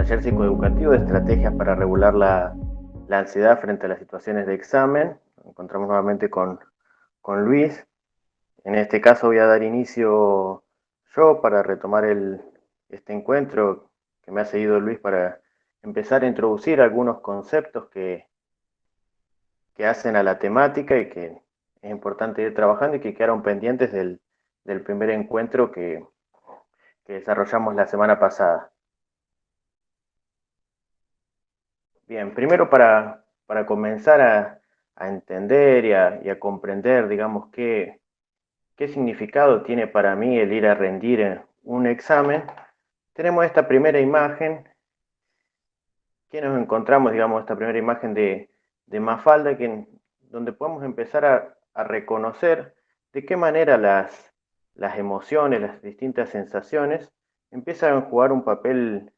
taller psicoeducativo de estrategias para regular la ansiedad frente a las situaciones de examen. Nos encontramos nuevamente con Luis. En este caso voy a dar inicio yo para retomar este encuentro que me ha seguido Luis para empezar a introducir algunos conceptos que hacen a la temática y que es importante ir trabajando y que quedaron pendientes del primer encuentro que desarrollamos la semana pasada. Bien, primero para comenzar a entender y a comprender, digamos, qué significado tiene para mí el ir a rendir un examen, tenemos esta primera imagen, que nos encontramos, digamos, esta primera imagen de Mafalda, donde podemos empezar a reconocer de qué manera las emociones, las distintas sensaciones, empiezan a jugar un papel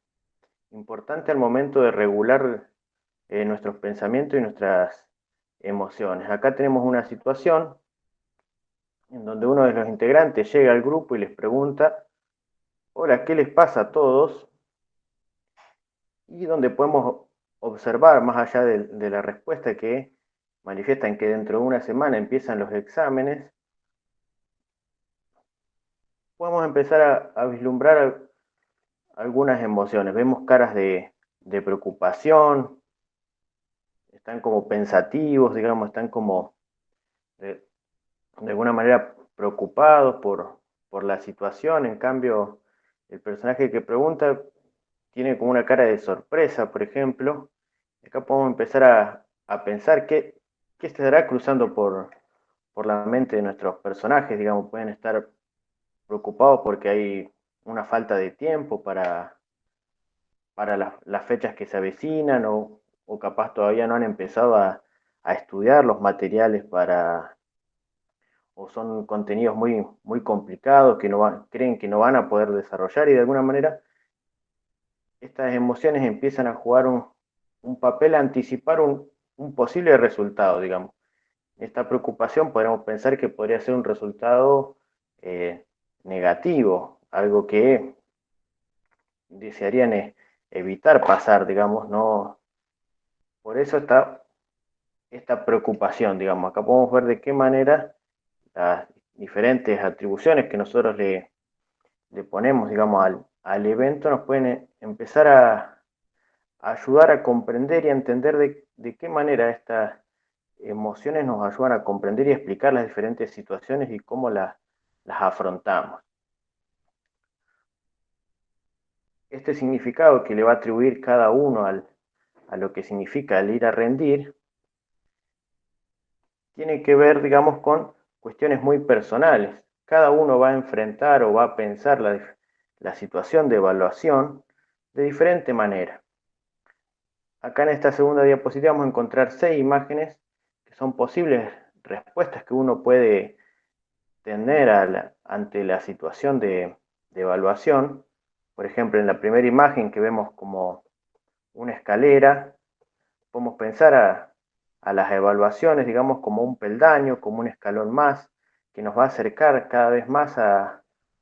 importante al momento de regular nuestros pensamientos y nuestras emociones. Acá tenemos una situación en donde uno de los integrantes llega al grupo y les pregunta, hola, ¿qué les pasa a todos? Y donde podemos observar, más allá de la respuesta que manifiestan que dentro de una semana empiezan los exámenes, podemos empezar a vislumbrar algunas emociones. Vemos caras de preocupación, están como pensativos, digamos, están como de alguna manera preocupados por la situación. En cambio, el personaje que pregunta tiene como una cara de sorpresa, por ejemplo. Acá podemos empezar a pensar qué estará cruzando por la mente de nuestros personajes. Digamos, pueden estar preocupados porque hay una falta de tiempo para las fechas que se avecinan, o capaz todavía no han empezado a estudiar los materiales o son contenidos muy complicados que creen que no van a poder desarrollar, y de alguna manera estas emociones empiezan a jugar un papel, a anticipar un posible resultado, digamos. Esta preocupación podríamos pensar que podría ser un resultado eh, negativo, algo que desearían evitar pasar, digamos, no. Por eso está esta preocupación, digamos. Acá podemos ver de qué manera las diferentes atribuciones que nosotros le ponemos, digamos, al evento nos pueden empezar a ayudar a comprender y a entender de qué manera estas emociones nos ayudan a comprender y explicar las diferentes situaciones y cómo las afrontamos. Este significado que le va a atribuir cada uno a lo que significa el ir a rendir tiene que ver, digamos, con cuestiones muy personales. Cada uno va a enfrentar o va a pensar la situación de evaluación de diferente manera. Acá en esta segunda diapositiva vamos a encontrar 6 imágenes que son posibles respuestas que uno puede tener ante la situación de evaluación. Por ejemplo, en la primera imagen que vemos como una escalera, podemos pensar a las evaluaciones, digamos, como un peldaño, como un escalón más, que nos va a acercar cada vez más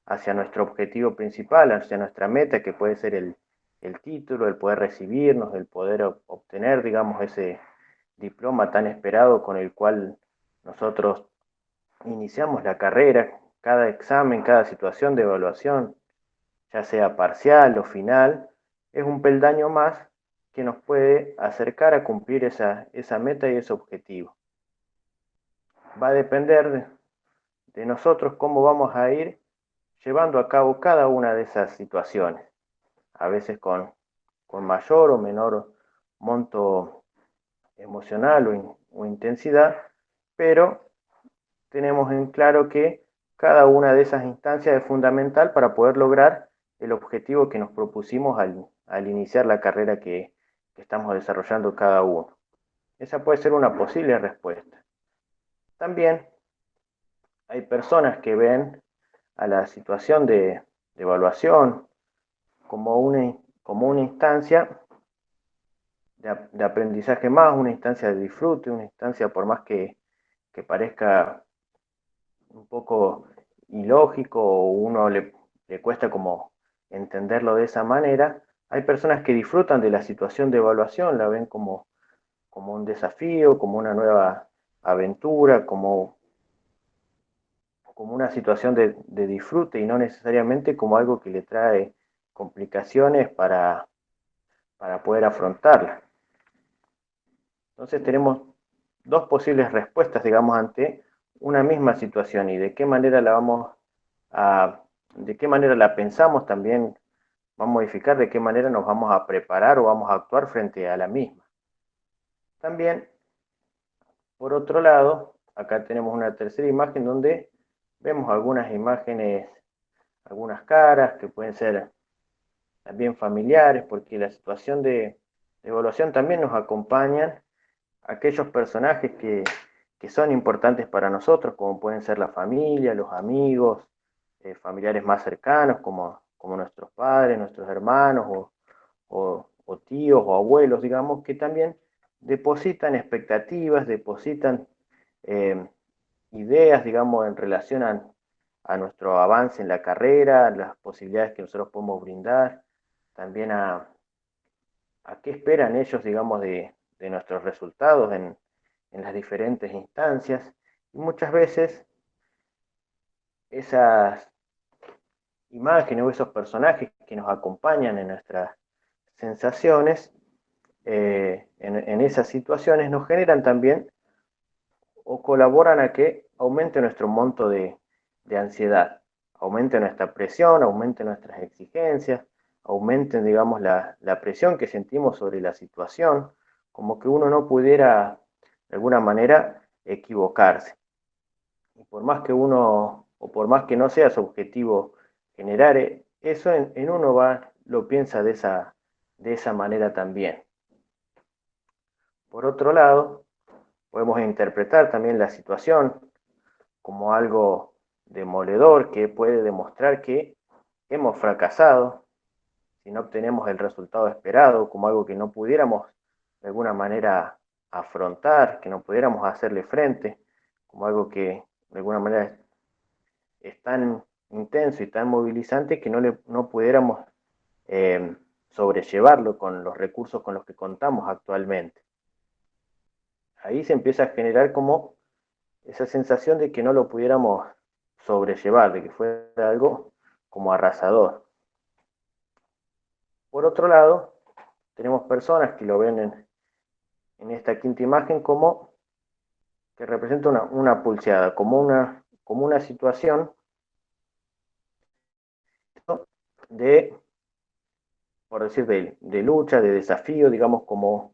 hacia nuestro objetivo principal, hacia nuestra meta, que puede ser el título, el poder recibirnos, el poder obtener, digamos, ese diploma tan esperado con el cual nosotros iniciamos la carrera. Cada examen, cada situación de evaluación, ya sea parcial o final, es un peldaño más que nos puede acercar a cumplir esa meta y ese objetivo. Va a depender de nosotros cómo vamos a ir llevando a cabo cada una de esas situaciones, a veces con mayor o menor monto emocional o intensidad, pero tenemos en claro que cada una de esas instancias es fundamental para poder lograr el objetivo que nos propusimos al iniciar la carrera que estamos desarrollando cada uno. Esa puede ser una posible respuesta. También hay personas que ven a la situación de evaluación como una instancia de aprendizaje más, una instancia de disfrute, una instancia por más que parezca un poco ilógico o uno le cuesta como entenderlo de esa manera, Hay personas que disfrutan de la situación de evaluación, la ven como un desafío, como una nueva aventura, como una situación de disfrute y no necesariamente como algo que le trae complicaciones para poder afrontarla. Entonces tenemos dos posibles respuestas, digamos, ante una misma situación y de qué manera de qué manera la pensamos también va a modificar de qué manera nos vamos a preparar o vamos a actuar frente a la misma. También, por otro lado, acá tenemos una tercera imagen donde vemos algunas imágenes, algunas caras que pueden ser también familiares, porque la situación de evaluación también nos acompañan aquellos personajes que son importantes para nosotros, como pueden ser la familia, los amigos, familiares más cercanos, como nuestros padres, nuestros hermanos o tíos o abuelos, digamos, que también depositan expectativas, depositan eh, ideas, digamos, en relación a nuestro avance en la carrera, las posibilidades que nosotros podemos brindar, también a qué esperan ellos, digamos, de nuestros resultados en las diferentes instancias. Y muchas veces esas imágenes o esos personajes que nos acompañan en nuestras sensaciones, en esas situaciones, nos generan también o colaboran a que aumente nuestro monto de ansiedad, aumente nuestra presión, aumente nuestras exigencias, aumenten, digamos, la presión que sentimos sobre la situación, como que uno no pudiera, de alguna manera, equivocarse. Y por más que uno, o por más que no sea su objetivo generar eso, en uno lo piensa de esa manera también. Por otro lado, podemos interpretar también la situación como algo demoledor que puede demostrar que hemos fracasado si no obtenemos el resultado esperado, como algo que no pudiéramos de alguna manera afrontar, que no pudiéramos hacerle frente, como algo que de alguna manera es tan intenso y tan movilizante que no pudiéramos eh, sobrellevarlo con los recursos con los que contamos actualmente. Ahí se empieza a generar como esa sensación de que no lo pudiéramos sobrellevar, de que fuera algo como arrasador. Por otro lado, tenemos personas que lo ven en esta quinta imagen como que representa una pulseada, como una situación de, por decir, de lucha, de desafío, digamos, como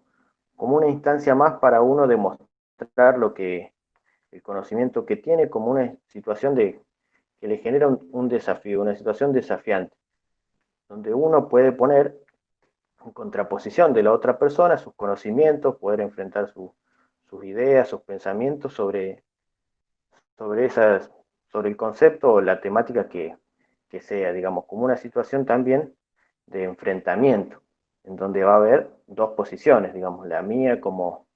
una instancia más para uno demostrar el conocimiento que tiene, como una situación que le genera un desafío, una situación desafiante, donde uno puede poner en contraposición de la otra persona sus conocimientos, poder enfrentar sus ideas, sus pensamientos sobre, esas, sobre el concepto o la temática que sea, digamos, como una situación también de enfrentamiento, en donde va a haber dos posiciones, digamos, la mía como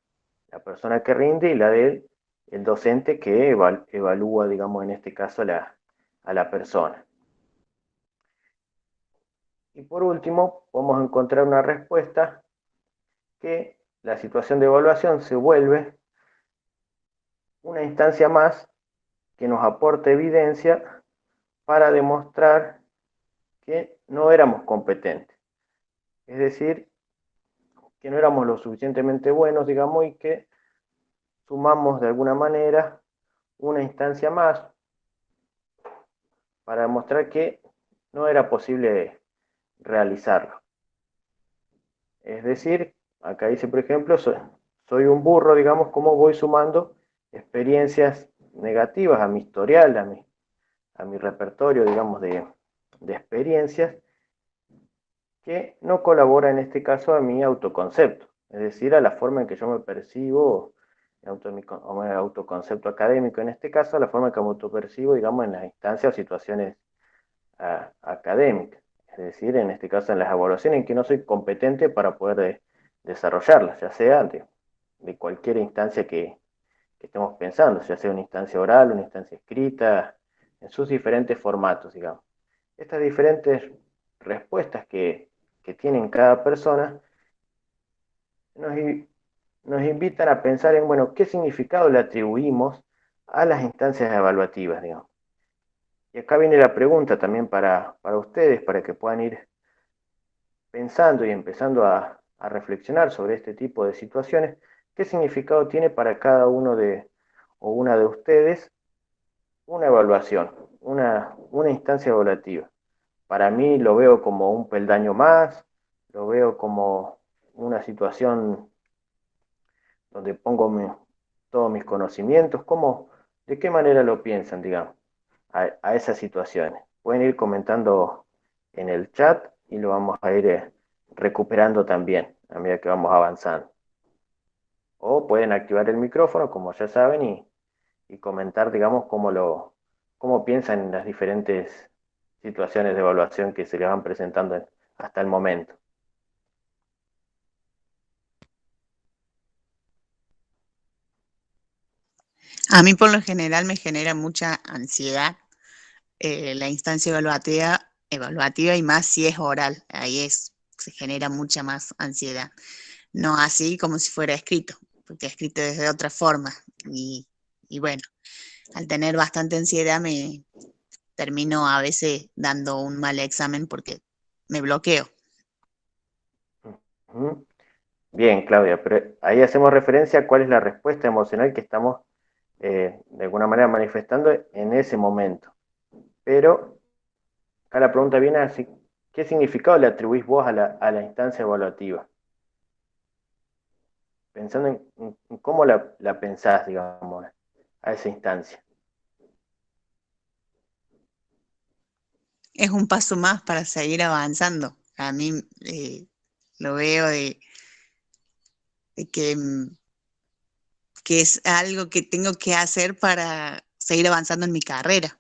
la persona que rinde y la del el docente que evalúa, digamos, en este caso a la persona. Y por último, podemos encontrar una respuesta que la situación de evaluación se vuelve una instancia más que nos aporta evidencia para demostrar que no éramos competentes. Es decir, que no éramos lo suficientemente buenos, digamos, y que sumamos de alguna manera una instancia más para demostrar que no era posible realizarlo. Es decir, acá dice, por ejemplo, soy un burro, digamos, cómo voy sumando experiencias negativas a mi historial, a mi repertorio, digamos, de experiencias que no colabora en este caso a mi autoconcepto, es decir, a la forma en que yo me percibo, o mi autoconcepto académico en este caso, a la forma en que me autopercibo, digamos, en las instancias o situaciones académicas, es decir, en este caso en las evaluaciones en que no soy competente para poder desarrollarlas, ya sea de cualquier instancia que estemos pensando, ya sea una instancia oral, una instancia escrita, en sus diferentes formatos, digamos. Estas diferentes respuestas que que tienen cada persona, nos, nos invitan a pensar en, bueno, qué significado le atribuimos a las instancias evaluativas, digamos. Y acá viene la pregunta también para ustedes, para que puedan ir pensando y empezando a reflexionar sobre este tipo de situaciones. ¿Qué significado tiene para cada uno de o una de ustedes una evaluación, una instancia evaluativa? Para mí lo veo como un peldaño más, lo veo como una situación donde pongo todos mis conocimientos. ¿Cómo, de qué manera lo piensan, digamos, a esas situaciones? Pueden ir comentando en el chat y lo vamos a ir recuperando también a medida que vamos avanzando. O pueden activar el micrófono, como ya saben, y comentar, digamos, cómo piensan en las diferentes situaciones de evaluación que se les van presentando hasta el momento. A mí por lo general me genera mucha ansiedad la instancia evaluativa y más si es oral, se genera mucha más ansiedad. No así como si fuera escrito, porque escrito es de otra forma. Y, y bueno, al tener bastante ansiedad me termino a veces dando un mal examen porque me bloqueo. Ujú. Bien, Claudia, pero ahí hacemos referencia a cuál es la respuesta emocional que estamos de alguna manera manifestando en ese momento. Pero acá la pregunta viene así, ¿qué significado le atribuís vos a la instancia evaluativa? Pensando en cómo la pensás, digamos, a esa instancia. Es un paso más para seguir avanzando. A mí lo veo de que es algo que tengo que hacer para seguir avanzando en mi carrera.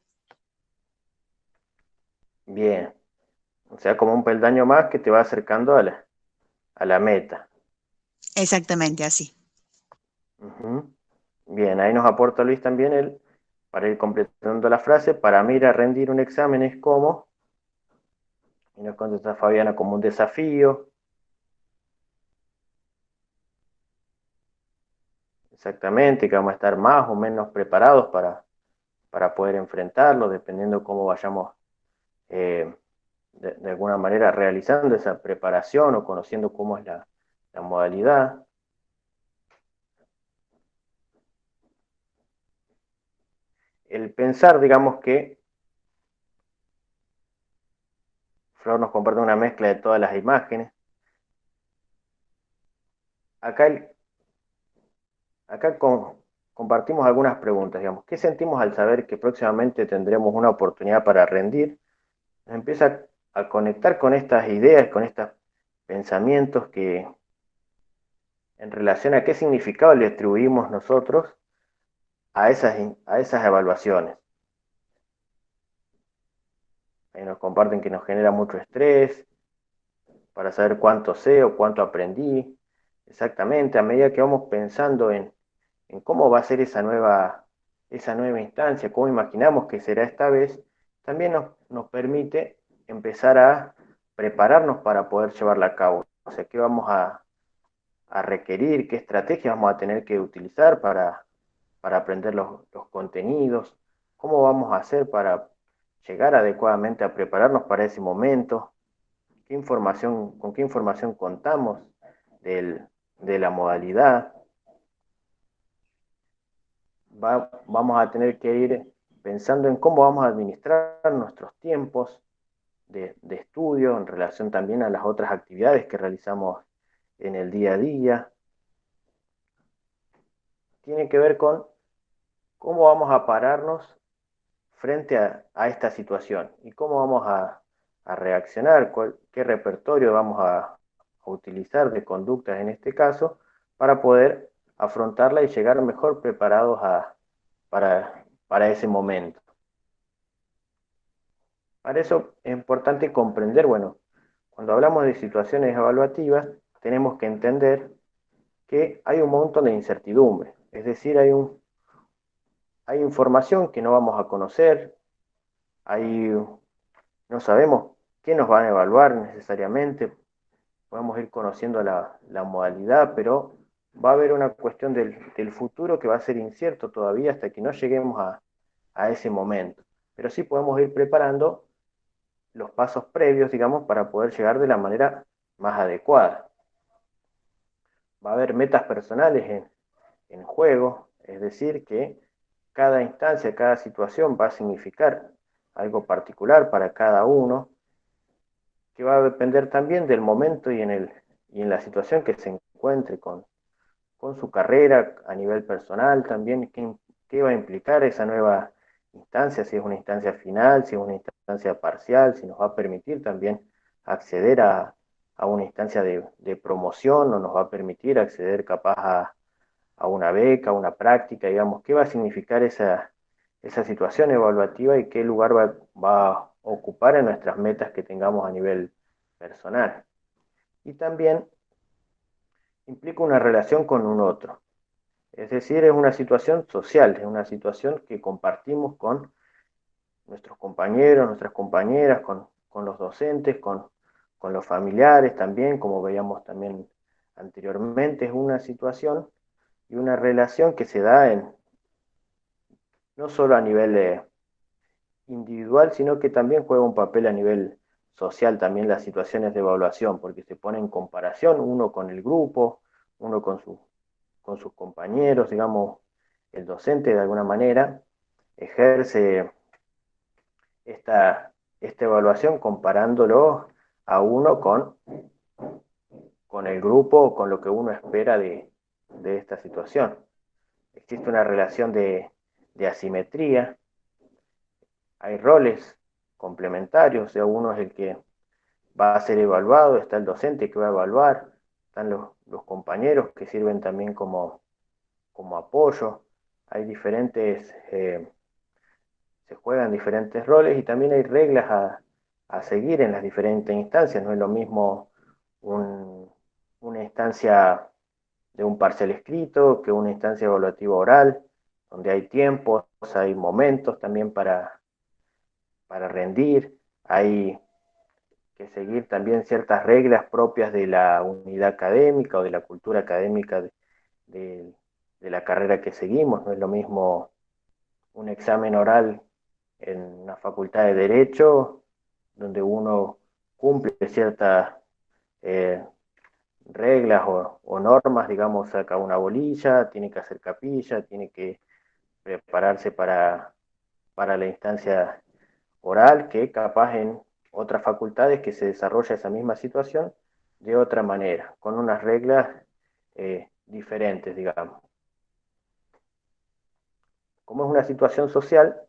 Bien, o sea, como un peldaño más que te va acercando a la meta. Exactamente así. Ujú. Bien, ahí nos aporta Luis también para ir completando la frase, para mí ir a rendir un examen es como, y nos contesta Fabiana como un desafío, exactamente, que vamos a estar más o menos preparados para poder enfrentarlo, dependiendo cómo vayamos de alguna manera realizando esa preparación o conociendo cómo es la modalidad. El pensar, digamos que Flor nos comparte una mezcla de todas las imágenes. Acá, acá compartimos algunas preguntas, digamos, ¿qué sentimos al saber que próximamente tendremos una oportunidad para rendir? Nos empieza a conectar con estas ideas, con estos pensamientos que en relación a qué significado le atribuimos nosotros a esas evaluaciones. Ahí nos comparten que nos genera mucho estrés para saber cuánto sé o cuánto aprendí. Exactamente, a medida que vamos pensando en cómo va a ser esa nueva instancia, cómo imaginamos que será esta vez, también nos permite empezar a prepararnos para poder llevarla a cabo. O sea, qué vamos a requerir, qué estrategias vamos a tener que utilizar para aprender los contenidos, cómo vamos a hacer para llegar adecuadamente a prepararnos para ese momento, con qué información contamos de la modalidad. Vamos a tener que ir pensando en cómo vamos a administrar nuestros tiempos de estudio en relación también a las otras actividades que realizamos en el día a día. Tiene que ver con cómo vamos a pararnos frente a esta situación y cómo vamos a reaccionar, qué repertorio vamos a utilizar de conductas en este caso para poder afrontarla y llegar mejor preparados para ese momento. Para eso es importante comprender, bueno, cuando hablamos de situaciones evaluativas, tenemos que entender que hay un montón de incertidumbre, es decir, hay información que no vamos a conocer, hay, no sabemos qué nos van a evaluar necesariamente, podemos ir conociendo la modalidad, pero va a haber una cuestión del futuro que va a ser incierto todavía hasta que no lleguemos a ese momento. Pero sí podemos ir preparando los pasos previos, digamos, para poder llegar de la manera más adecuada. Va a haber metas personales en juego, es decir, que cada instancia, cada situación va a significar algo particular para cada uno, que va a depender también del momento y en la situación que se encuentre con su carrera a nivel personal, también qué va a implicar esa nueva instancia, si es una instancia final, si es una instancia parcial, si nos va a permitir también acceder a una instancia de promoción o nos va a permitir acceder capaz a una beca, a una práctica, digamos, qué va a significar esa situación evaluativa y qué lugar va a ocupar en nuestras metas que tengamos a nivel personal. Y también implica una relación con un otro. Es decir, es una situación social, es una situación que compartimos con nuestros compañeros, nuestras compañeras, con los docentes, con los familiares también, como veíamos también anteriormente, es una situación y una relación que se da no solo a nivel individual, sino que también juega un papel a nivel social también las situaciones de evaluación, porque se pone en comparación uno con el grupo, uno con sus compañeros, digamos, el docente de alguna manera ejerce esta evaluación comparándolo a uno con el grupo, con lo que uno espera de esta situación. Existe una relación de asimetría, hay roles complementarios, o sea, uno es el que va a ser evaluado, está el docente que va a evaluar, están los compañeros que sirven también como apoyo, hay diferentes, se juegan diferentes roles y también hay reglas a seguir en las diferentes instancias, no es lo mismo un, una instancia de un parcial escrito que una instancia evaluativa oral, donde hay tiempos, hay momentos también para rendir, hay que seguir también ciertas reglas propias de la unidad académica o de la cultura académica de, de la carrera que seguimos. No es lo mismo un examen oral en una facultad de Derecho, donde uno cumple ciertas eh, reglas o normas, digamos, saca una bolilla, tiene que hacer capilla, tiene que prepararse para la instancia oral, que capaz en otras facultades que se desarrolla esa misma situación de otra manera, con unas reglas diferentes, digamos. Como es una situación social,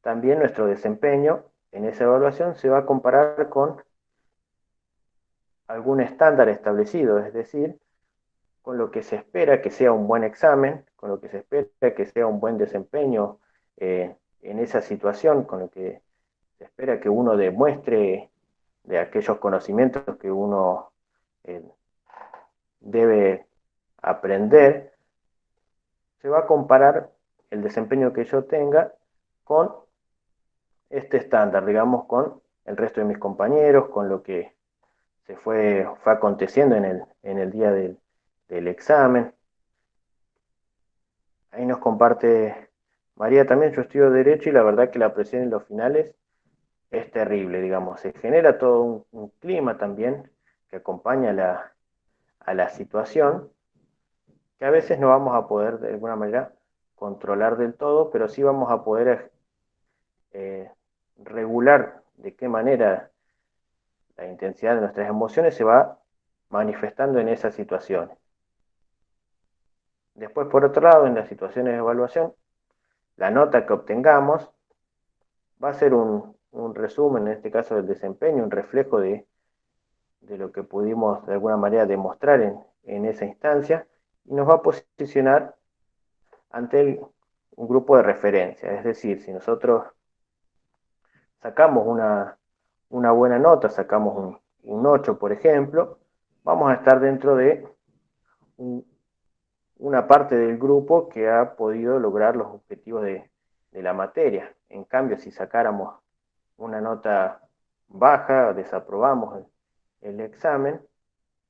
también nuestro desempeño en esa evaluación se va a comparar con algún estándar establecido, es decir, con lo que se espera que sea un buen examen, con lo que se espera que sea un buen desempeño en esa situación, con lo que se espera que uno demuestre de aquellos conocimientos que uno eh, debe aprender, se va a comparar el desempeño que yo tenga con este estándar, digamos, con el resto de mis compañeros, con lo que fue aconteciendo en el día del examen. Ahí nos comparte María también, yo estudio Derecho y la verdad que la presión en los finales es terrible, digamos, se genera todo un clima también que acompaña a la situación, que a veces no vamos a poder de alguna manera controlar del todo, pero sí vamos a poder eh, regular de qué manera la intensidad de nuestras emociones se va manifestando en esas situaciones. Después, por otro lado, en las situaciones de evaluación, la nota que obtengamos va a ser un resumen, en este caso del desempeño, un reflejo de lo que pudimos de alguna manera demostrar en esa instancia y nos va a posicionar ante un grupo de referencia. Es decir, si nosotros sacamos una buena nota, sacamos un 8, por ejemplo, vamos a estar dentro de un, una parte del grupo que ha podido lograr los objetivos de la materia. En cambio, si sacáramos una nota baja, desaprobamos el examen,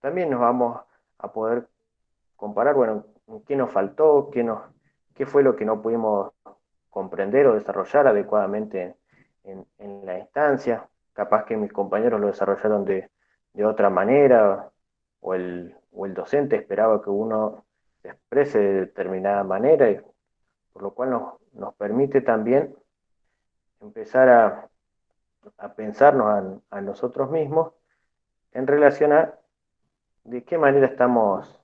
también nos vamos a poder comparar, bueno, qué nos faltó, qué fue lo que no pudimos comprender o desarrollar adecuadamente en la instancia. Capaz que mis compañeros lo desarrollaron de otra manera, o el docente esperaba que uno se exprese de determinada manera, y por lo cual nos permite también empezar a pensarnos a nosotros mismos en relación a de qué manera estamos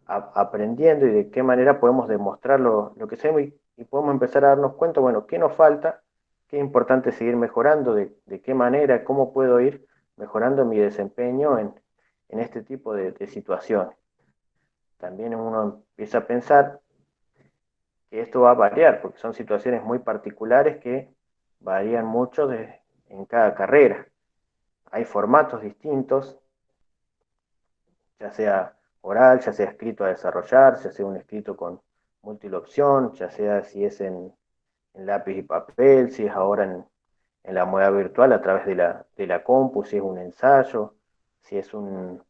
aprendiendo y de qué manera podemos demostrar lo que sabemos, y podemos empezar a darnos cuenta, bueno, qué nos falta, qué es importante seguir mejorando, de qué manera, cómo puedo ir mejorando mi desempeño en este tipo de situaciones. También uno empieza a pensar que esto va a variar, porque son situaciones muy particulares que varían mucho en cada carrera. Hay formatos distintos, ya sea oral, ya sea escrito a desarrollar, ya sea un escrito con múltiple opción, ya sea si es en lápiz y papel, si es ahora en la modalidad virtual a través de la compu, si es un ensayo, si es un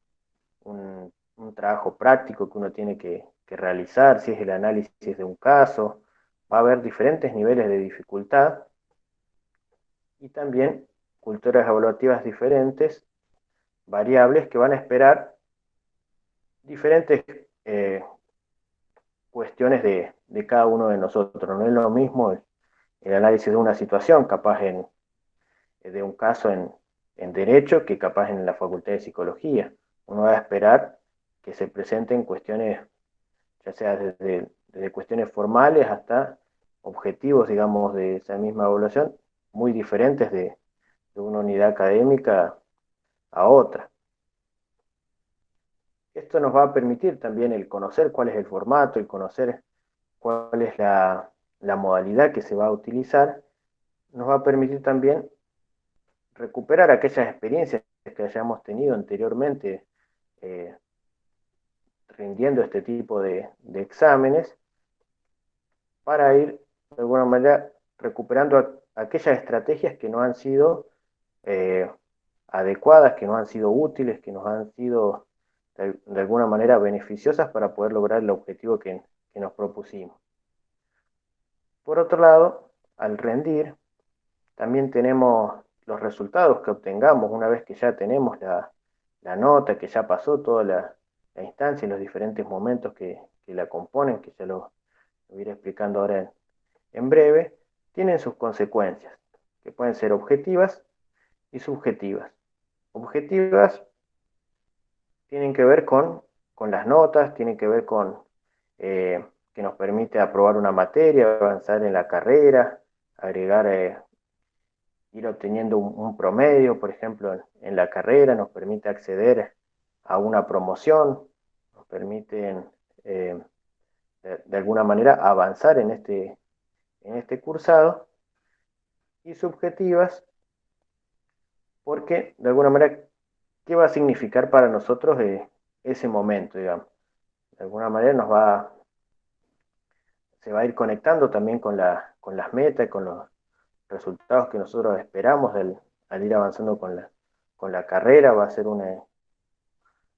trabajo práctico que uno tiene que realizar, si es el análisis de un caso. Va a haber diferentes niveles de dificultad y también culturas evaluativas diferentes, variables que van a esperar diferentes cuestiones de cada uno de nosotros. No es lo mismo el análisis de una situación, capaz de un caso en derecho, que capaz en la facultad de psicología. Uno va a esperar que se presenten cuestiones, ya sea desde cuestiones formales hasta objetivos, digamos, de esa misma evaluación, muy diferentes de una unidad académica a otra. Esto nos va a permitir también el conocer cuál es el formato, el conocer cuál es la modalidad que se va a utilizar. Nos va a permitir también recuperar aquellas experiencias que hayamos tenido anteriormente eh, rindiendo este tipo de exámenes, para ir de alguna manera recuperando aquellas estrategias que no han sido eh, adecuadas, que no han sido útiles, que nos han sido de alguna manera beneficiosas para poder lograr el objetivo que nos propusimos. Por otro lado, al rendir, también tenemos los resultados que obtengamos una vez que ya tenemos la nota, que ya pasó toda la instancia y los diferentes momentos que la componen, que ya lo iré explicando ahora en breve, tienen sus consecuencias, que pueden ser objetivas y subjetivas. Objetivas tienen que ver con las notas, tienen que ver con que nos permite aprobar una materia, avanzar en la carrera, agregar, ir obteniendo un promedio, por ejemplo, en la carrera, nos permite acceder a una promoción, nos permiten eh, de alguna manera avanzar en este cursado, y subjetivas porque de alguna manera, ¿qué va a significar para nosotros ese momento, digamos? De alguna manera se va a ir conectando también con las metas, con los resultados que nosotros esperamos al ir avanzando con la carrera.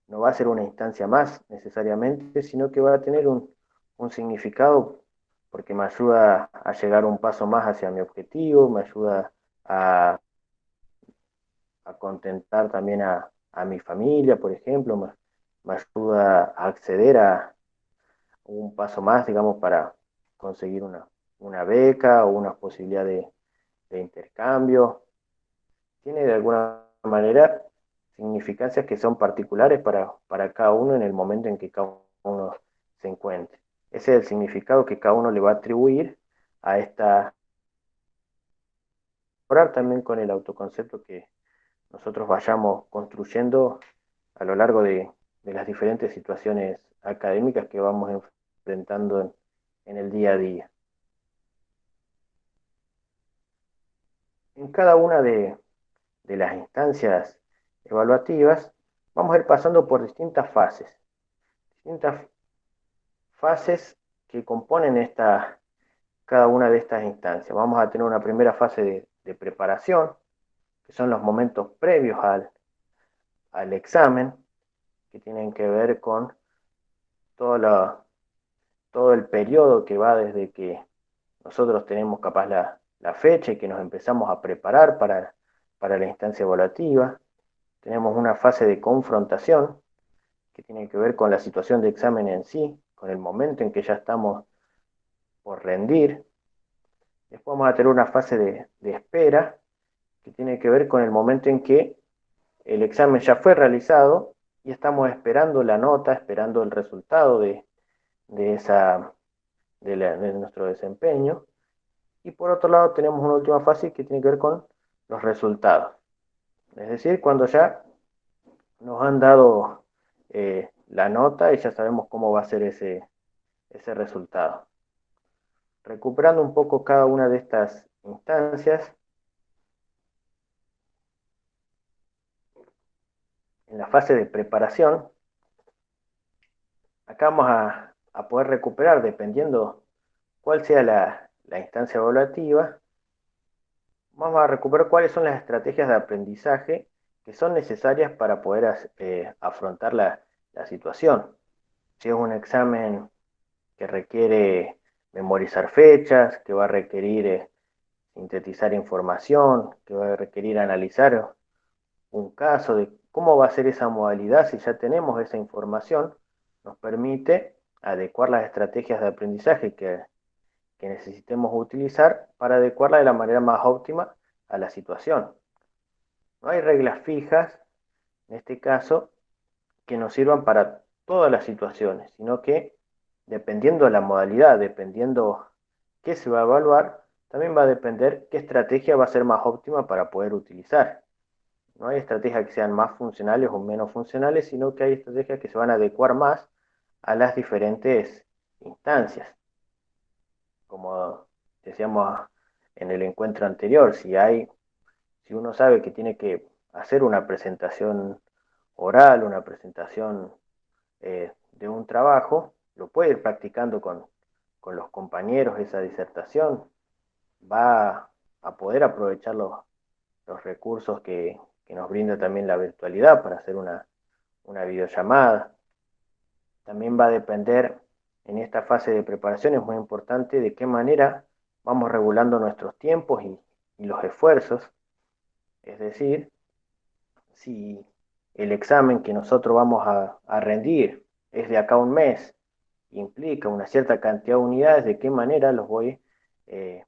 No va a ser una instancia más necesariamente, sino que va a tener un significado, porque me ayuda a llegar un paso más hacia mi objetivo, me ayuda a contentar también a mi familia, por ejemplo, me ayuda a acceder a un paso más, digamos, para conseguir una beca o una posibilidad de intercambio. Tiene de alguna manera significancias que son particulares para cada uno en el momento en que cada uno se encuentre. Ese es el significado que cada uno le va a atribuir a esta, orar también con el autoconcepto que nosotros vayamos construyendo a lo largo de las diferentes situaciones académicas que vamos enfrentando en el día a día. En cada una de las instancias evaluativas vamos a ir pasando por distintas fases que componen cada una de estas instancias. Vamos a tener una primera fase de preparación, que son los momentos previos al examen. que tienen que ver con todo el periodo que va desde que nosotros tenemos capaz la fecha y que nos empezamos a preparar para la instancia evaluativa. Tenemos una fase de confrontación que tiene que ver con la situación de examen en sí, con el momento en que ya estamos por rendir. Después vamos a tener una fase de espera que tiene que ver con el momento en que el examen ya fue realizado y estamos esperando la nota, esperando el resultado de, esa, de nuestro desempeño. Y por otro lado tenemos una última fase que tiene que ver con los resultados. Es decir, cuando ya nos han dado la nota y ya sabemos cómo va a ser ese resultado. Recuperando un poco cada una de estas instancias, en la fase de preparación, acá vamos a poder recuperar, dependiendo cuál sea la instancia evaluativa, vamos a recuperar cuáles son las estrategias de aprendizaje que son necesarias para poder afrontar la situación. Si es un examen que requiere memorizar fechas, que va a requerir sintetizar información, que va a requerir analizar un caso de cómo va a ser esa modalidad, si ya tenemos esa información, nos permite adecuar las estrategias de aprendizaje que necesitemos utilizar para adecuarla de la manera más óptima a la situación. No hay reglas fijas, en este caso, que nos sirvan para todas las situaciones, sino que dependiendo de la modalidad, dependiendo qué se va a evaluar, también va a depender qué estrategia va a ser más óptima para poder utilizar. No hay estrategias que sean más funcionales o menos funcionales, sino que hay estrategias que se van a adecuar más a las diferentes instancias. Como decíamos en el encuentro anterior, si uno sabe que tiene que hacer una presentación oral, una presentación de un trabajo, lo puede ir practicando con los compañeros esa disertación, va a poder aprovechar los recursos que nos brinda también la virtualidad para hacer una videollamada. También va a depender en esta fase de preparación, es muy importante de qué manera vamos regulando nuestros tiempos y los esfuerzos. Es decir, si el examen que nosotros vamos a rendir es de acá a un mes, implica una cierta cantidad de unidades, de qué manera los voy, de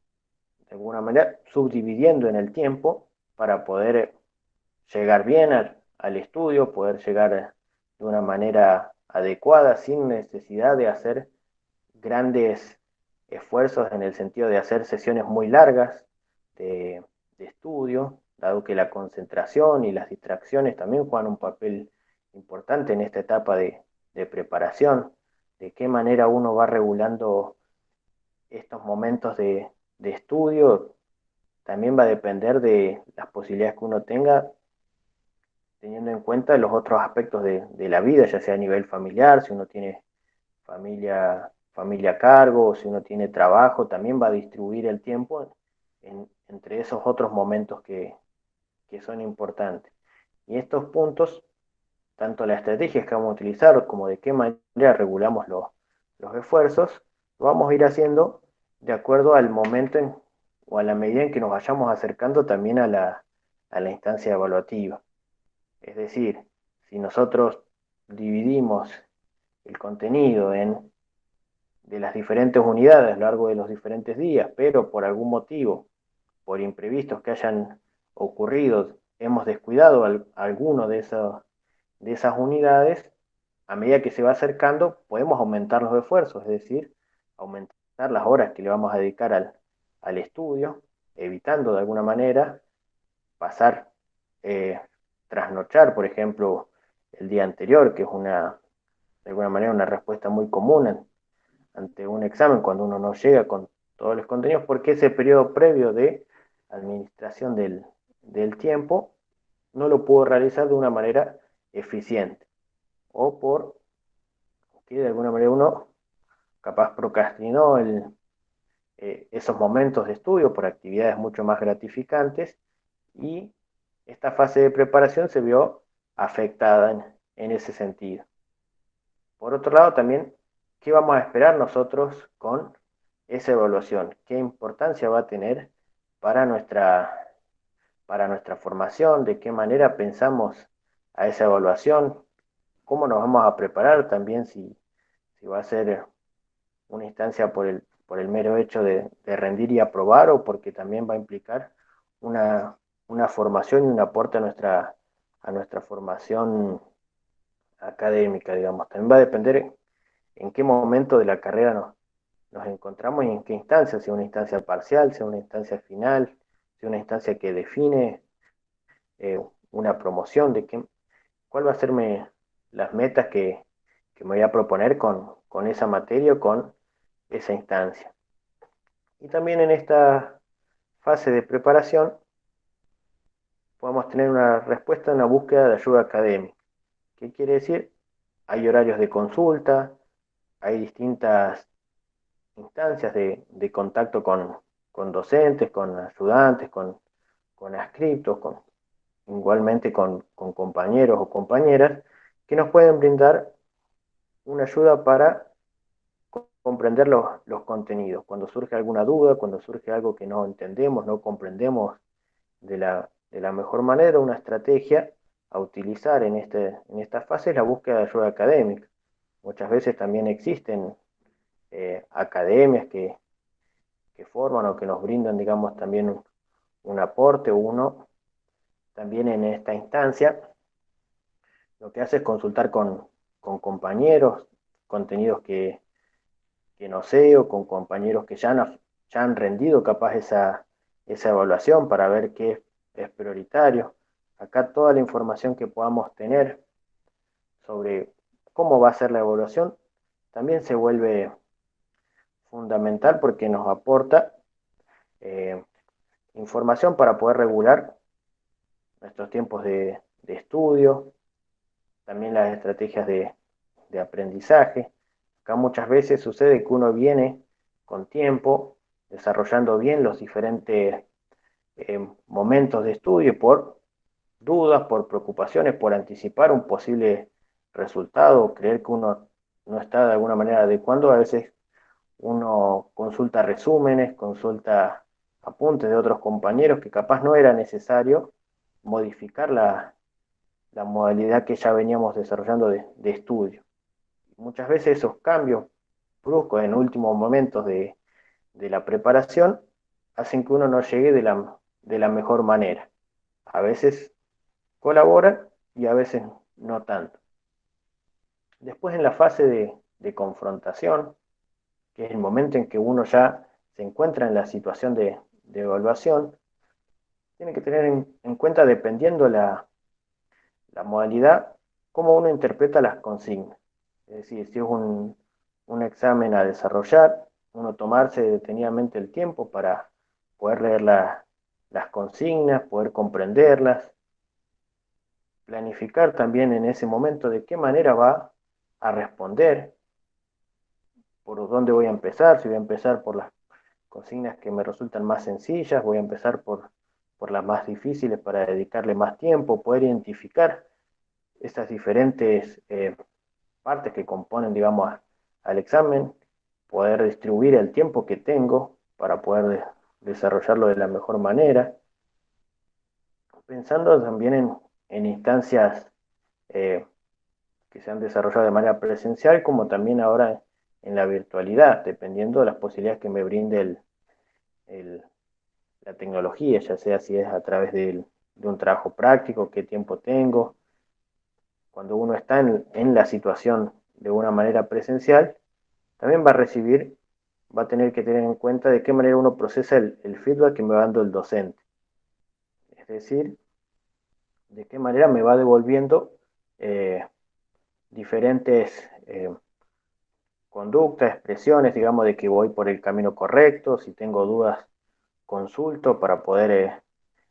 alguna manera, subdividiendo en el tiempo para poder llegar bien al estudio, poder llegar de una manera adecuada, sin necesidad de hacer grandes esfuerzos en el sentido de hacer sesiones muy largas de estudio, dado que la concentración y las distracciones también juegan un papel importante en esta etapa de preparación, de qué manera uno va regulando estos momentos de estudio, también va a depender de las posibilidades que uno tenga, teniendo en cuenta los otros aspectos de la vida, ya sea a nivel familiar, si uno tiene familia a cargo, o si uno tiene trabajo, también va a distribuir el tiempo entre esos otros momentos que son importantes. Y estos puntos, tanto las estrategias que vamos a utilizar como de qué manera regulamos los esfuerzos, lo vamos a ir haciendo de acuerdo al momento o a la medida en que nos vayamos acercando también a la instancia evaluativa. Es decir, si nosotros dividimos el contenido de las diferentes unidades a lo largo de los diferentes días, pero por algún motivo, por imprevistos que hayan ocurrido, hemos descuidado alguno de esas unidades, a medida que se va acercando, podemos aumentar los esfuerzos, es decir, aumentar las horas que le vamos a dedicar al estudio, evitando de alguna manera pasar, trasnochar, por ejemplo, el día anterior, que es de alguna manera una respuesta muy común ante un examen cuando uno no llega con todos los contenidos, porque ese periodo previo de administración del tiempo no lo puedo realizar de una manera eficiente, o por que de alguna manera uno capaz procrastinó esos momentos de estudio por actividades mucho más gratificantes, y esta fase de preparación se vio afectada en ese sentido. Por otro lado, también, ¿qué vamos a esperar nosotros con esa evaluación? ¿Qué importancia va a tener para nuestra formación? ¿De qué manera pensamos a esa evaluación? ¿Cómo nos vamos a preparar también si va a ser una instancia por el mero hecho de rendir y aprobar, o porque también va a implicar una formación y un aporte a nuestra formación académica, digamos? También va a depender en qué momento de la carrera nos encontramos y en qué instancia, si una instancia parcial, si una instancia final, si una instancia que define una promoción, cuál va a ser las metas que me voy a proponer con esa materia o con esa instancia. Y también en esta fase de preparación podemos tener una respuesta, una búsqueda de ayuda académica. ¿Qué quiere decir? Hay horarios de consulta, hay distintas instancias de contacto con docentes, con ayudantes, con adscriptos, igualmente con compañeros o compañeras que nos pueden brindar una ayuda para comprender los contenidos. Cuando surge alguna duda, cuando surge algo que no entendemos, no comprendemos de la mejor manera, una estrategia a utilizar en esta fase es la búsqueda de ayuda académica. Muchas veces también existen academias que forman o que nos brindan, digamos, también un aporte. Uno también en esta instancia lo que hace es consultar con compañeros, contenidos que no sé, o con compañeros que ya han rendido capaz esa evaluación para ver qué es prioritario. Acá toda la información que podamos tener sobre cómo va a ser la evaluación también se vuelve fundamental porque nos aporta eh, información para poder regular nuestros tiempos de estudio, también las estrategias de aprendizaje. Acá muchas veces sucede que uno viene con tiempo desarrollando bien los diferentes momentos de estudio por dudas, por preocupaciones, por anticipar un posible resultado, creer que uno no está de alguna manera adecuando. A veces uno consulta resúmenes, consulta apuntes de otros compañeros que capaz no era necesario modificar la modalidad que ya veníamos desarrollando de estudio. Muchas veces esos cambios bruscos en últimos momentos de la preparación hacen que uno no llegue de la mejor manera. A veces colaboran y a veces no tanto. Después, en la fase de confrontación, que es el momento en que uno ya se encuentra en la situación de evaluación, tiene que tener en cuenta, dependiendo la modalidad, cómo uno interpreta las consignas. Es decir, si es un examen a desarrollar, uno tomarse detenidamente el tiempo para poder leer las consignas, poder comprenderlas, planificar también en ese momento de qué manera va a responder, por dónde voy a empezar, si voy a empezar por las consignas que me resultan más sencillas, voy a empezar por las más difíciles para dedicarle más tiempo, poder identificar estas diferentes partes que componen, digamos, al examen, poder distribuir el tiempo que tengo para poder desarrollarlo de la mejor manera, pensando también en instancias eh, que se han desarrollado de manera presencial, como también ahora en la virtualidad, dependiendo de las posibilidades que me brinde el, la tecnología, ya sea si es a través de un trabajo práctico, qué tiempo tengo. Cuando uno está en la situación de una manera presencial, también va a tener que tener en cuenta de qué manera uno procesa el feedback que me va dando el docente. Es decir, de qué manera me va devolviendo eh, diferentes conductas, expresiones, digamos, de que voy por el camino correcto. Si tengo dudas, consulto para poder,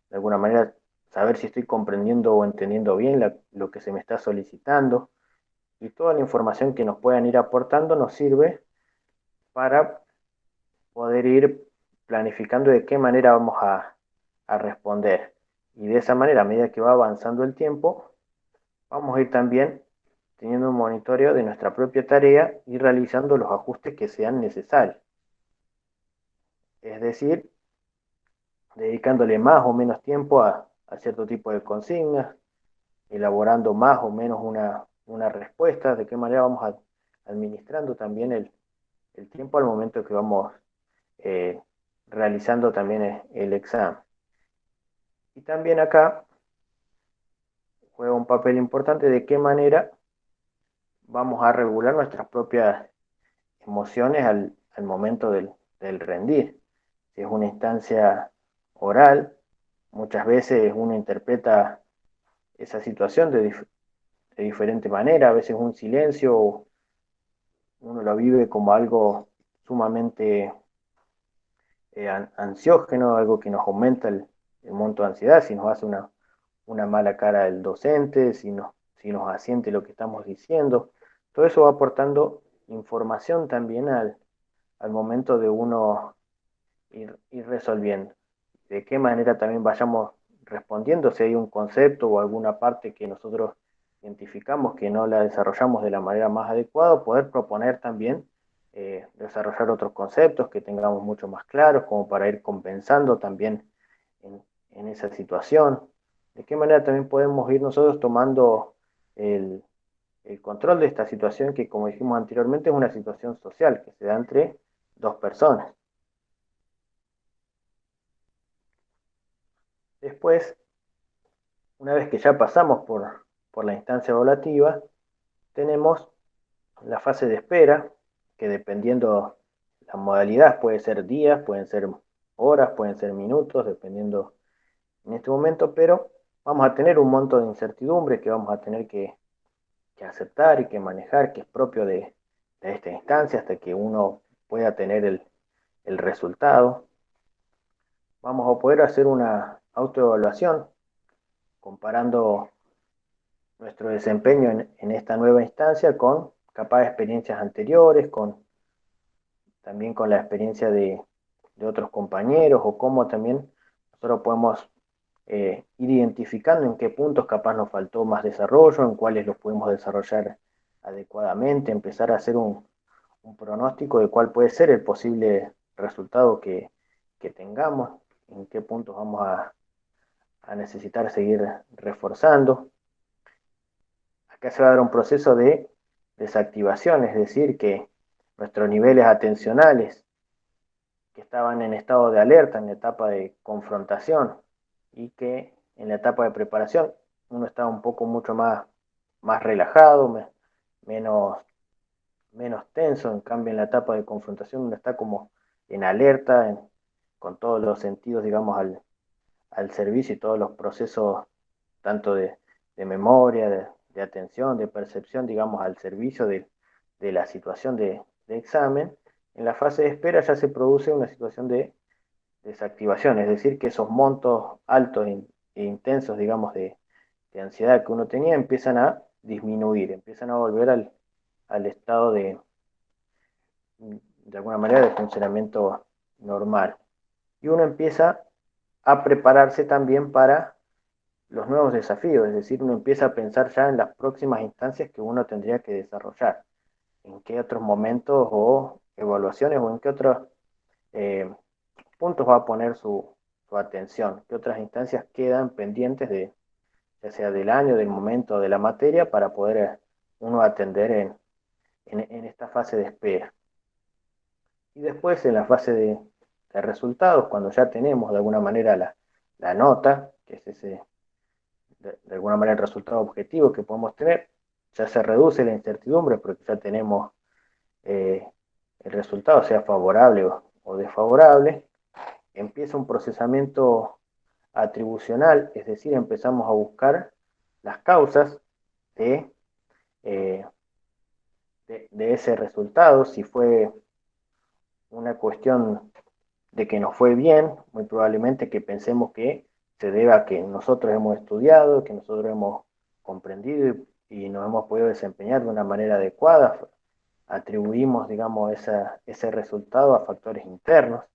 de alguna manera, saber si estoy comprendiendo o entendiendo bien lo que se me está solicitando. Y toda la información que nos puedan ir aportando nos sirve para poder ir planificando de qué manera vamos a responder. Y de esa manera, a medida que va avanzando el tiempo, vamos a ir también teniendo un monitoreo de nuestra propia tarea y realizando los ajustes que sean necesarios. Es decir, dedicándole más o menos tiempo a cierto tipo de consignas, elaborando más o menos una respuesta, de qué manera vamos administrando también el tiempo al momento que vamos eh, realizando también el examen. Y también acá juega un papel importante de qué manera vamos a regular nuestras propias emociones al momento del rendir. Si es una instancia oral, muchas veces uno interpreta esa situación de diferente manera, a veces un silencio, uno lo vive como algo sumamente ansiógeno, algo que nos aumenta el monto de ansiedad, si nos hace una mala cara el docente, si nos asiente lo que estamos diciendo. Todo eso va aportando información también al momento de uno ir resolviendo. De qué manera también vayamos respondiendo, si hay un concepto o alguna parte que nosotros identificamos que no la desarrollamos de la manera más adecuada, poder proponer también desarrollar otros conceptos que tengamos mucho más claros, como para ir compensando también en esa situación. De qué manera también podemos ir nosotros tomando el, el control de esta situación que, como dijimos anteriormente, es una situación social que se da entre dos personas. Después, una vez que ya pasamos por la instancia evaluativa, tenemos la fase de espera, que dependiendo la modalidad puede ser días, pueden ser horas, pueden ser minutos, dependiendo en este momento, pero vamos a tener un monto de incertidumbre que vamos a tener que aceptar y que manejar, que es propio de esta instancia hasta que uno pueda tener el resultado. Vamos a poder hacer una autoevaluación comparando nuestro desempeño en esta nueva instancia con capaz experiencias anteriores, también con la experiencia de otros compañeros o cómo también nosotros podemos ir identificando en qué puntos capaz nos faltó más desarrollo, en cuáles los podemos desarrollar adecuadamente, empezar a hacer un pronóstico de cuál puede ser el posible resultado que tengamos, en qué puntos vamos a necesitar seguir reforzando. Acá se va a dar un proceso de desactivación, es decir, que nuestros niveles atencionales que estaban en estado de alerta en la etapa de confrontación y que en la etapa de preparación uno estaba un poco mucho más relajado, menos, menos tenso, en cambio en la etapa de confrontación uno está como en alerta, con todos los sentidos, digamos, al servicio y todos los procesos, tanto de memoria, de atención, de percepción, digamos, al servicio de la situación de examen. En la fase de espera ya se produce una situación de desactivación, es decir, que esos montos altos e intensos, digamos, de ansiedad que uno tenía empiezan a disminuir, empiezan a volver al estado de alguna manera, de funcionamiento normal. Y uno empieza a prepararse también para los nuevos desafíos, es decir, uno empieza a pensar ya en las próximas instancias que uno tendría que desarrollar, en qué otros momentos o evaluaciones o en qué otros eh, puntos va a poner su atención, qué otras instancias quedan pendientes de, ya sea del año, del momento, de la materia, para poder uno atender en esta fase de espera. Y después en la fase de resultados, cuando ya tenemos de alguna manera la nota, que es ese de alguna manera el resultado objetivo que podemos tener, ya se reduce la incertidumbre porque ya tenemos eh, el resultado, sea favorable o desfavorable, empieza un procesamiento atribucional, es decir, empezamos a buscar las causas de, eh, de ese resultado, si fue una cuestión de que nos fue bien, muy probablemente que pensemos que se debe a que nosotros hemos estudiado, que nosotros hemos comprendido y nos hemos podido desempeñar de una manera adecuada, atribuimos, digamos, ese resultado a factores internos,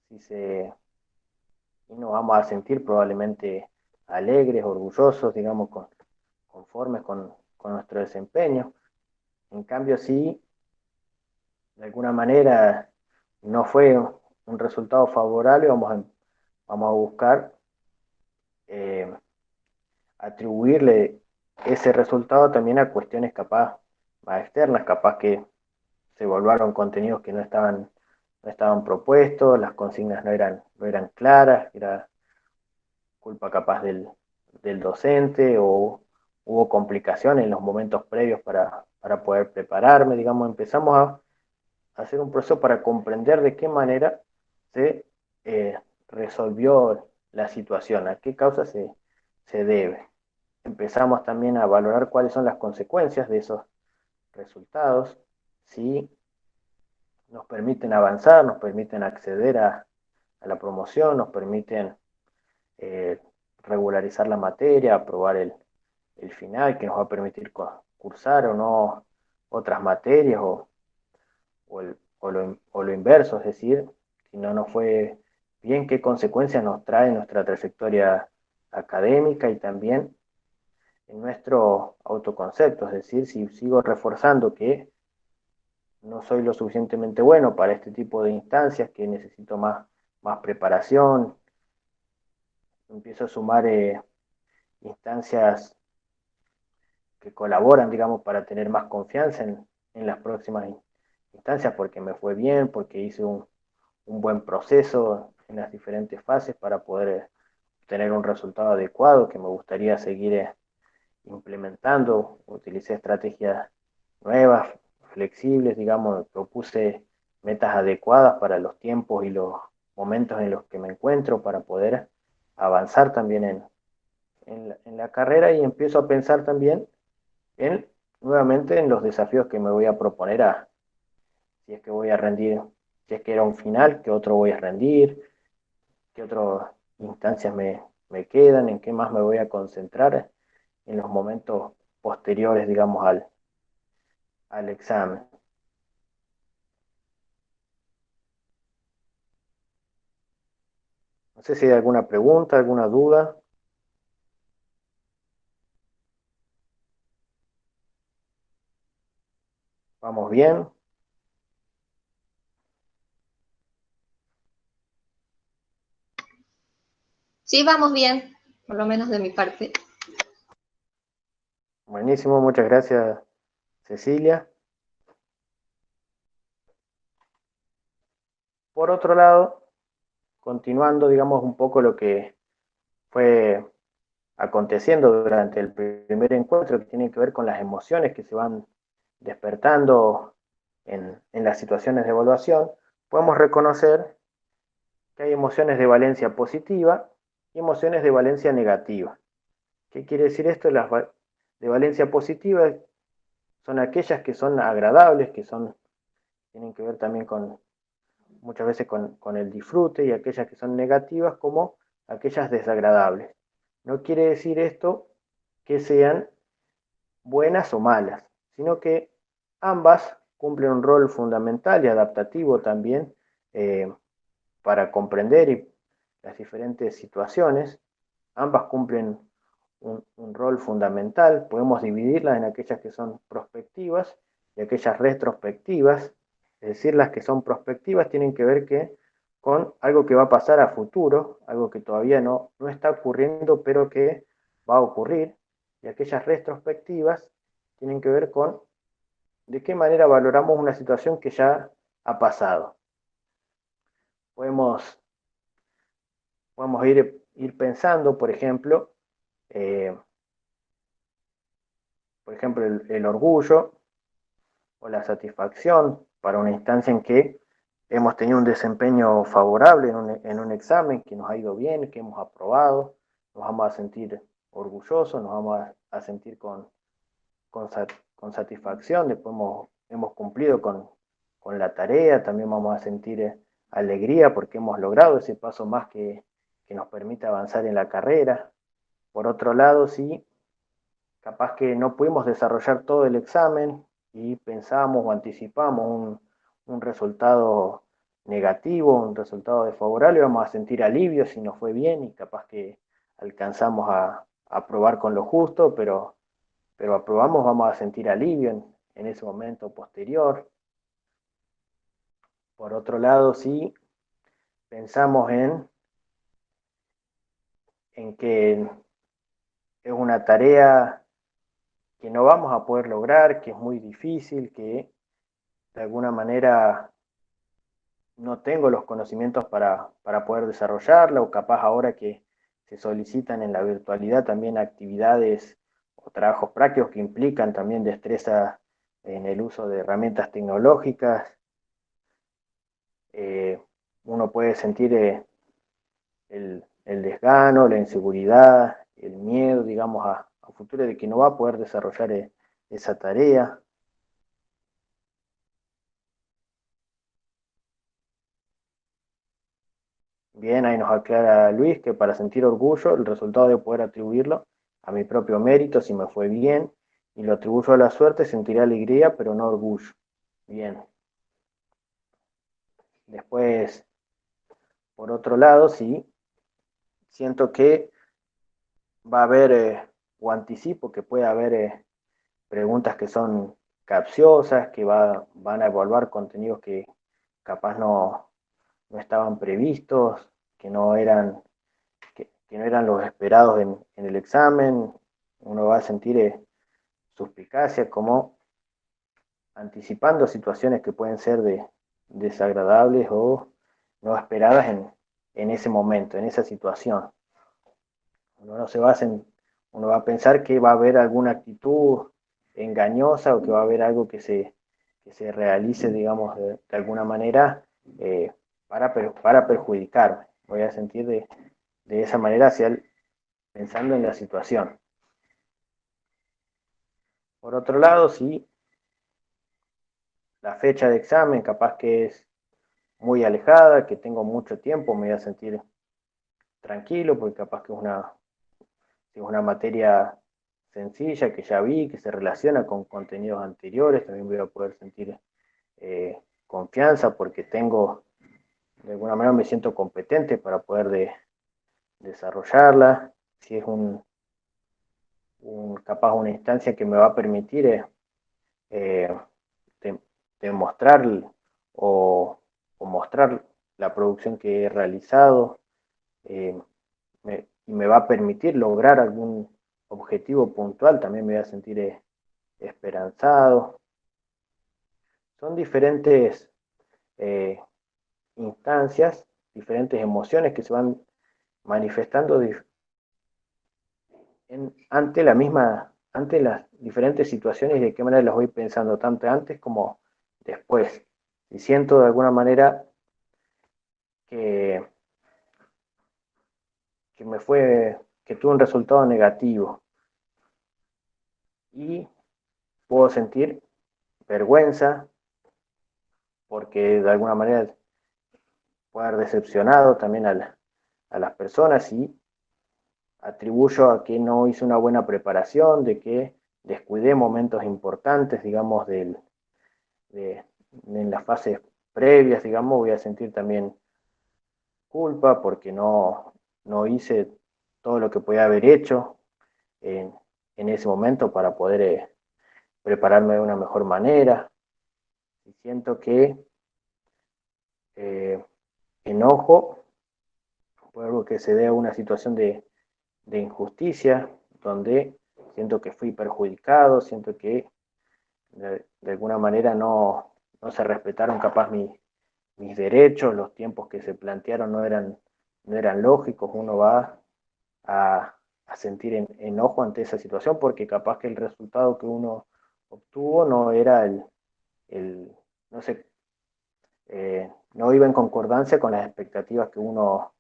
si se, y nos vamos a sentir probablemente alegres, orgullosos, digamos, conformes con nuestro desempeño. En cambio, si de alguna manera no fue un resultado favorable, vamos a buscar eh, atribuirle ese resultado también a cuestiones capaz más externas, capaz que se evaluaron contenidos que no estaban propuestos, las consignas no eran claras, era culpa capaz del docente o hubo complicaciones en los momentos previos para poder prepararme, digamos, empezamos a hacer un proceso para comprender de qué manera se resolvió la situación, a qué causa se debe. Empezamos también a valorar cuáles son las consecuencias de esos resultados, si nos permiten avanzar, nos permiten acceder a la promoción, nos permiten eh, regularizar la materia, aprobar el final, que nos va a permitir cursar o no otras materias o lo inverso, es decir, si no nos fue bien, qué consecuencias nos trae nuestra trayectoria académica y también en nuestro autoconcepto, es decir, si sigo reforzando que no soy lo suficientemente bueno para este tipo de instancias, que necesito más preparación, empiezo a sumar instancias que colaboran, digamos, para tener más confianza en las próximas instancias, porque me fue bien, porque hice un buen proceso en las diferentes fases para poder tener un resultado adecuado que me gustaría seguir implementando. Utilicé estrategias nuevas, flexibles, digamos, propuse metas adecuadas para los tiempos y los momentos en los que me encuentro para poder avanzar también en la carrera y empiezo a pensar también en, nuevamente en los desafíos que me voy a proponer si es que voy a rendir, si es que era un final, qué otro voy a rendir, qué otras instancias me quedan, en qué más me voy a concentrar en los momentos posteriores, digamos, al examen. No sé si hay alguna pregunta, alguna duda. ¿Vamos bien? Sí, vamos bien, por lo menos de mi parte. Buenísimo, muchas gracias, Cecilia. Por otro lado, continuando, digamos, un poco lo que fue aconteciendo durante el primer encuentro, que tiene que ver con las emociones que se van despertando en las situaciones de evaluación, podemos reconocer que hay emociones de valencia positiva y emociones de valencia negativa. ¿Qué quiere decir esto? Las de valencia positiva son aquellas que son agradables, tienen que ver también muchas veces con el disfrute, y aquellas que son negativas como aquellas desagradables. No quiere decir esto que sean buenas o malas, sino que ambas cumplen un rol fundamental y adaptativo también para comprender las diferentes situaciones. Ambas cumplen un rol fundamental. Podemos dividirlas en aquellas que son prospectivas y aquellas retrospectivas. Es decir, las que son prospectivas tienen que ver con algo que va a pasar a futuro, algo que todavía no está ocurriendo, pero que va a ocurrir. Y aquellas retrospectivas tienen que ver con de qué manera valoramos una situación que ya ha pasado. Podemos ir pensando, eh, por ejemplo el orgullo o la satisfacción para una instancia en que hemos tenido un desempeño favorable en un examen, que nos ha ido bien, que hemos aprobado, nos vamos a sentir orgullosos, nos vamos a sentir con, con satisfacción, después hemos cumplido con la tarea, también vamos a sentir alegría porque hemos logrado ese paso más que nos permite avanzar en la carrera. Por otro lado, sí, capaz que no pudimos desarrollar todo el examen y pensamos o anticipamos un resultado negativo, un resultado desfavorable, vamos a sentir alivio si nos fue bien y capaz que alcanzamos a probar con lo justo, pero pero aprobamos, vamos a sentir alivio en ese momento posterior. Por otro lado, si pensamos en que es una tarea que no vamos a poder lograr, que es muy difícil, que de alguna manera no tengo los conocimientos para poder desarrollarla, o capaz ahora que se solicitan en la virtualidad también actividades o trabajos prácticos que implican también destreza en el uso de herramientas tecnológicas, uno puede sentir el desgano, la inseguridad, el miedo, digamos, a futuro de que no va a poder desarrollar esa tarea. Bien, ahí nos aclara Luis que para sentir orgullo, el resultado de poder atribuirlo a mi propio mérito si me fue bien, y lo atribuyo a la suerte, sentiré alegría, pero no orgullo. Bien. Después, por otro lado, sí, siento que va a haber, o anticipo que puede haber preguntas que son capciosas, que van a evaluar contenidos que capaz no estaban previstos, que no eran los esperados en el examen. Uno va a sentir suspicacia, como anticipando situaciones que pueden ser desagradables o no esperadas en ese momento, en esa situación. Uno no se basa en, uno va a pensar que va a haber alguna actitud engañosa, o que va a haber algo que se realice, digamos, de alguna manera eh, para perjudicarme. Voy a sentir de esa manera pensando en la situación. Por otro lado, si la fecha de examen capaz que es muy alejada, que tengo mucho tiempo, me voy a sentir tranquilo, porque capaz que es una materia sencilla que ya vi, que se relaciona con contenidos anteriores, también voy a poder sentir confianza, porque de alguna manera me siento competente para poder desarrollarla. Si es capaz una instancia que me va a permitir eh, de, demostrar o, o mostrar la producción que he realizado, y me va a permitir lograr algún objetivo puntual, también me voy a sentir esperanzado. Son diferentes eh, instancias, diferentes emociones que se van manifestando ante las diferentes situaciones, y de qué manera las voy pensando, tanto antes como después. Y siento de alguna manera que, que tuve un resultado negativo, y puedo sentir vergüenza, porque de alguna manera puedo haber decepcionado también a las personas, y atribuyo a que no hice una buena preparación, de que descuidé momentos importantes, digamos, de, en las fases previas, digamos. Voy a sentir también culpa porque no hice todo lo que podía haber hecho en, en ese momento para poder prepararme de una mejor manera. Y siento que eh, enojo por algo que se dé a una situación de injusticia, donde siento que fui perjudicado, siento que de alguna manera no se respetaron capaz mis derechos, los tiempos que se plantearon no eran lógicos. Uno va a sentir enojo ante esa situación, porque capaz que el resultado que uno obtuvo no era no sé, no iba en concordancia con las expectativas que uno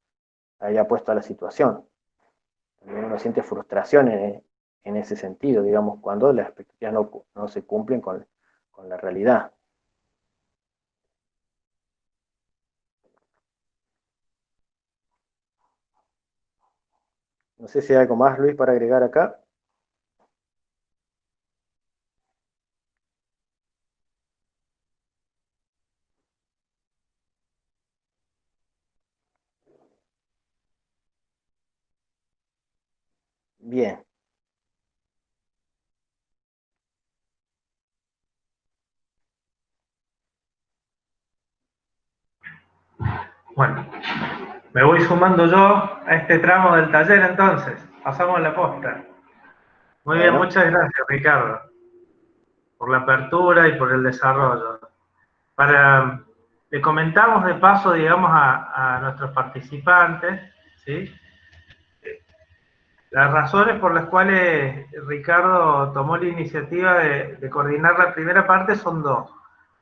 había puesto a la situación. También uno siente frustración en ese sentido, digamos, cuando las expectativas no se cumplen con la realidad. No sé si hay algo más, Luis, para agregar acá. Bien, Bueno, me voy sumando yo a este tramo del taller entonces. Pasamos a la posta. Muy bien, Bueno, muchas gracias, Ricardo, por la apertura y por el desarrollo. Le comentamos de paso, digamos, a nuestros participantes, ¿sí? Las razones por las cuales Ricardo tomó la iniciativa de coordinar la primera parte son dos.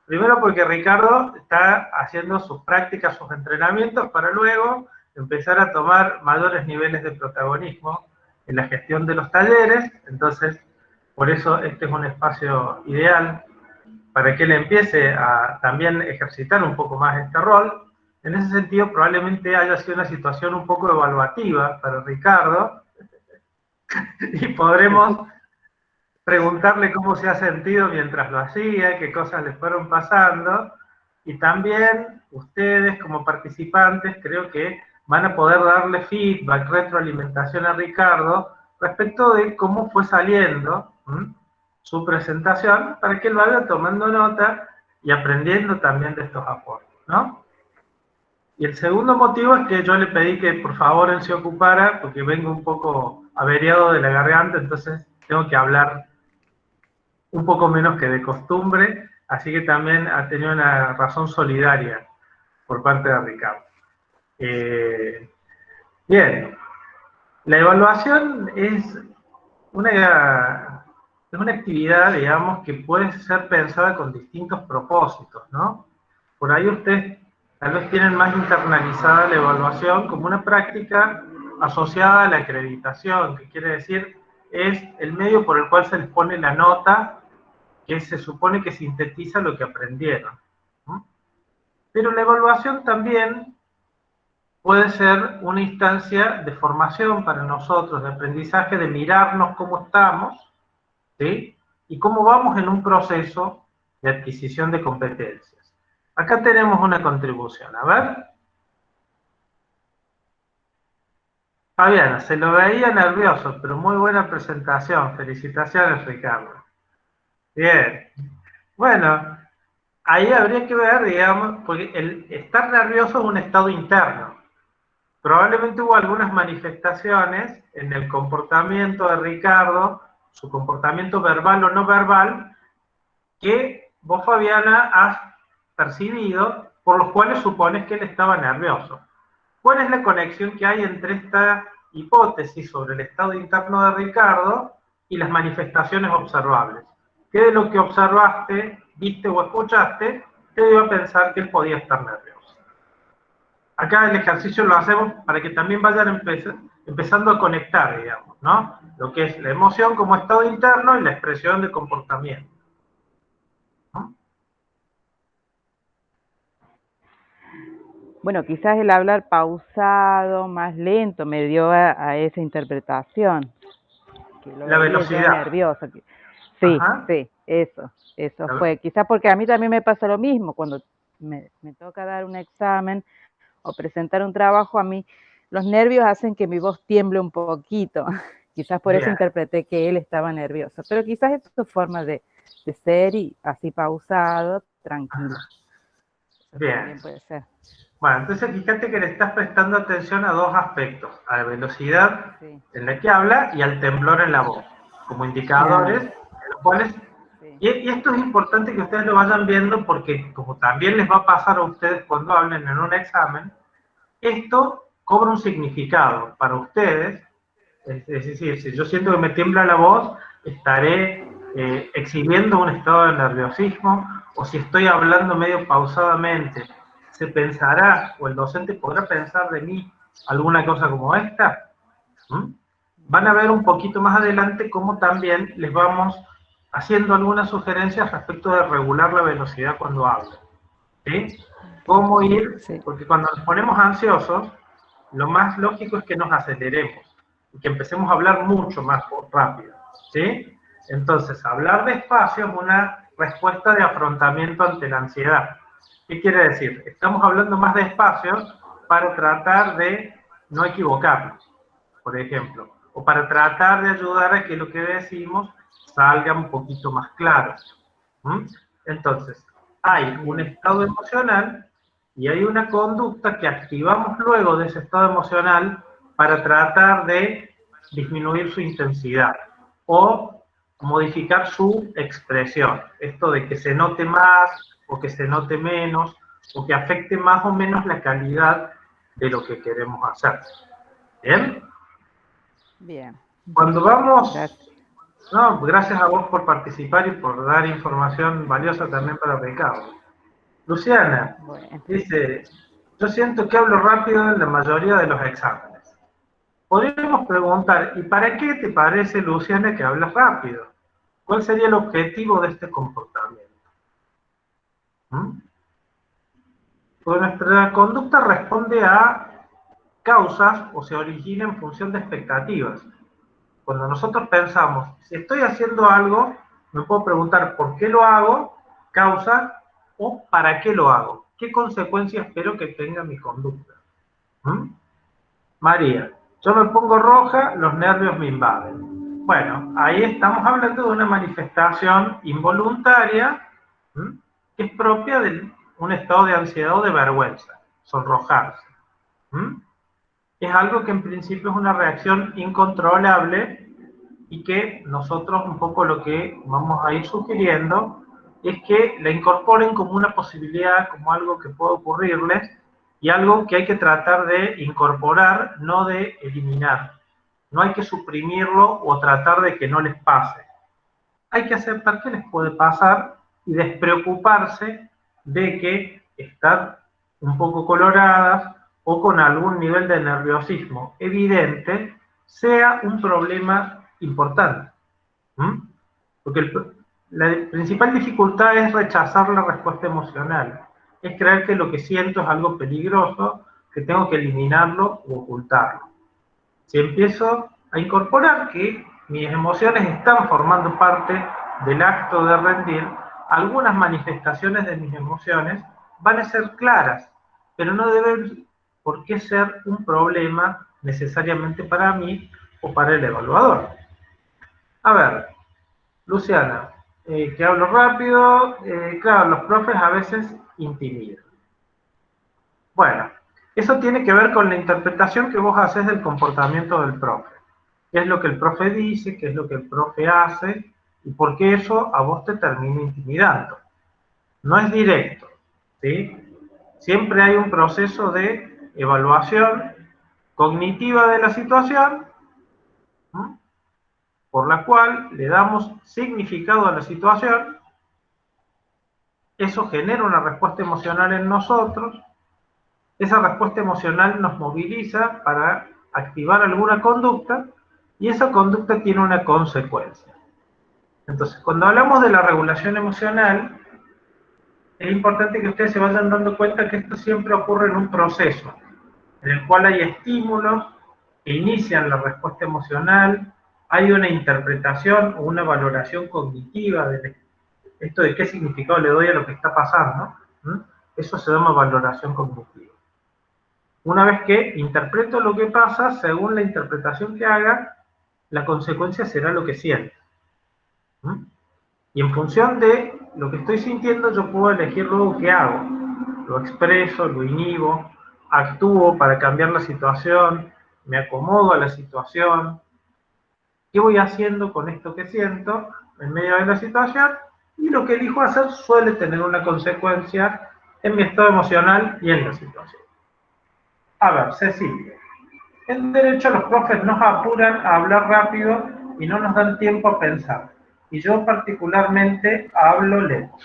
Primero porque Ricardo está haciendo sus prácticas, sus entrenamientos para luego empezar a tomar mayores niveles de protagonismo en la gestión de los talleres. Entonces, por eso este es un espacio ideal para que él empiece a también ejercitar un poco más este rol. En ese sentido, probablemente haya sido una situación un poco evaluativa para Ricardo, y podremos preguntarle cómo se ha sentido mientras lo hacía, qué cosas le fueron pasando, y también ustedes como participantes creo que van a poder darle feedback, retroalimentación a Ricardo respecto de cómo fue saliendo su presentación, para que él vaya tomando nota y aprendiendo también de estos aportes, ¿no? Y el segundo motivo es que yo le pedí que por favor él se ocupara, porque vengo un poco averiado de la garganta, entonces tengo que hablar un poco menos que de costumbre, así que también ha tenido una razón solidaria por parte de Ricardo. Bien, la evaluación es una actividad, digamos, que puede ser pensada con distintos propósitos, ¿no? Por ahí ustedes tal vez tienen más internalizada la evaluación como una práctica asociada a la acreditación, que quiere decir es el medio por el cual se les pone la nota que se supone que sintetiza lo que aprendieron, ¿no? Pero la evaluación también puede ser una instancia de formación para nosotros, de aprendizaje, de mirarnos cómo estamos, ¿sí? Y cómo vamos en un proceso de adquisición de competencias. Acá tenemos una contribución. A ver. Fabiana, se lo veía nervioso, pero muy buena presentación. Felicitaciones, Ricardo. Bien. Bueno, ahí habría que ver, digamos, porque el estar nervioso es un estado interno. Probablemente hubo algunas manifestaciones en el comportamiento de Ricardo, su comportamiento verbal o no verbal, que vos, Fabiana, has percibido, por los cuales supones que él estaba nervioso. ¿Cuál es la conexión que hay entre esta hipótesis sobre el estado interno de Ricardo y las manifestaciones observables? ¿Qué de lo que observaste, viste o escuchaste te dio a pensar que él podía estar nervioso? Acá el ejercicio lo hacemos para que también vayan empezando a conectar, digamos, ¿no? Lo que es la emoción como estado interno y la expresión de comportamiento, ¿no? Bueno, quizás el hablar pausado, más lento, me dio a esa interpretación. Que lo La veía yo velocidad. nervioso. Sí, Ajá. sí, eso fue. Quizás porque a mí también me pasa lo mismo, cuando me toca dar un examen o presentar un trabajo, a mí los nervios hacen que mi voz tiemble un poquito. Quizás por eso Bien. interpreté que él estaba nervioso. Pero quizás es su forma de ser y así pausado, tranquilo. Bien. También puede ser. Bueno, entonces fíjate que le estás prestando atención a dos aspectos, a la velocidad en la que habla y al temblor en la voz, como indicadores, en los cuales, y esto es importante que ustedes lo vayan viendo porque como también les va a pasar a ustedes cuando hablen en un examen, esto cobra un significado para ustedes, es decir, si yo siento que me tiembla la voz, estaré exhibiendo un estado de nerviosismo, o si estoy hablando medio pausadamente, se pensará, o el docente podrá pensar de mí alguna cosa como esta. Van a ver un poquito más adelante cómo también les vamos haciendo algunas sugerencias respecto de regular la velocidad cuando hablan, ¿sí? Cómo ir, porque cuando nos ponemos ansiosos, lo más lógico es que nos aceleremos y que empecemos a hablar mucho más rápido, ¿sí? Entonces, hablar despacio es una respuesta de afrontamiento ante la ansiedad. ¿Qué quiere decir? Estamos hablando más despacio para tratar de no equivocarnos, por ejemplo, o para tratar de ayudar a que lo que decimos salga un poquito más claro. Entonces, hay un estado emocional y hay una conducta que activamos luego de ese estado emocional para tratar de disminuir su intensidad o modificar su expresión. Esto de que se note más o que se note menos o que afecte más o menos la calidad de lo que queremos hacer. ¿Bien? Bien. Cuando vamos... Gracias. No, gracias a vos por participar y por dar información valiosa también para Ricardo. Luciana, Bueno. dice, yo siento que hablo rápido en la mayoría de los exámenes. Podríamos preguntar, ¿y para qué te parece, Luciana, que hablas rápido? ¿Cuál sería el objetivo de este comportamiento? Pues nuestra conducta responde a causas o se origina en función de expectativas. Cuando nosotros pensamos, si estoy haciendo algo, me puedo preguntar por qué lo hago, causa, o para qué lo hago. ¿Qué consecuencias espero que tenga mi conducta? María, yo me pongo roja, los nervios me invaden. Bueno, ahí estamos hablando de una manifestación involuntaria que es propia de un estado de ansiedad o de vergüenza, sonrojarse. Es algo que en principio es una reacción incontrolable y que nosotros un poco lo que vamos a ir sugiriendo es que la incorporen como una posibilidad, como algo que puede ocurrirles y algo que hay que tratar de incorporar, no de eliminar. No hay que suprimirlo o tratar de que no les pase. Hay que aceptar que les puede pasar y despreocuparse de que están un poco coloradas o con algún nivel de nerviosismo evidente sea un problema importante. Porque la principal dificultad es rechazar la respuesta emocional. Es creer que lo que siento es algo peligroso, que tengo que eliminarlo o ocultarlo. Si empiezo a incorporar que mis emociones están formando parte del acto de rendir, algunas manifestaciones de mis emociones van a ser claras, pero no deben por qué ser un problema necesariamente para mí o para el evaluador. A ver, Luciana, que hablo rápido, claro, los profes a veces intimidan. Bueno, eso tiene que ver con la interpretación que vos haces del comportamiento del profe. ¿Qué es lo que el profe dice? ¿Qué es lo que el profe hace? ¿Y por qué eso a vos te termina intimidando? No es directo, ¿sí? Siempre hay un proceso de evaluación cognitiva de la situación, por la cual le damos significado a la situación. Eso genera una respuesta emocional en nosotros. Esa respuesta emocional nos moviliza para activar alguna conducta y esa conducta tiene una consecuencia. Entonces, cuando hablamos de la regulación emocional, es importante que ustedes se vayan dando cuenta que esto siempre ocurre en un proceso, en el cual hay estímulos que inician la respuesta emocional, hay una interpretación o una valoración cognitiva de esto de qué significado le doy a lo que está pasando. Eso se llama valoración cognitiva. Una vez que interpreto lo que pasa, según la interpretación que haga, la consecuencia será lo que siento. Y en función de lo que estoy sintiendo, yo puedo elegir luego qué hago. Lo expreso, lo inhibo, actúo para cambiar la situación, me acomodo a la situación. ¿Qué voy haciendo con esto que siento en medio de la situación? Y lo que elijo hacer suele tener una consecuencia en mi estado emocional y en la situación. A ver, Cecilia, en derecho los profes nos apuran a hablar rápido y no nos dan tiempo a pensar. Y yo particularmente hablo lento.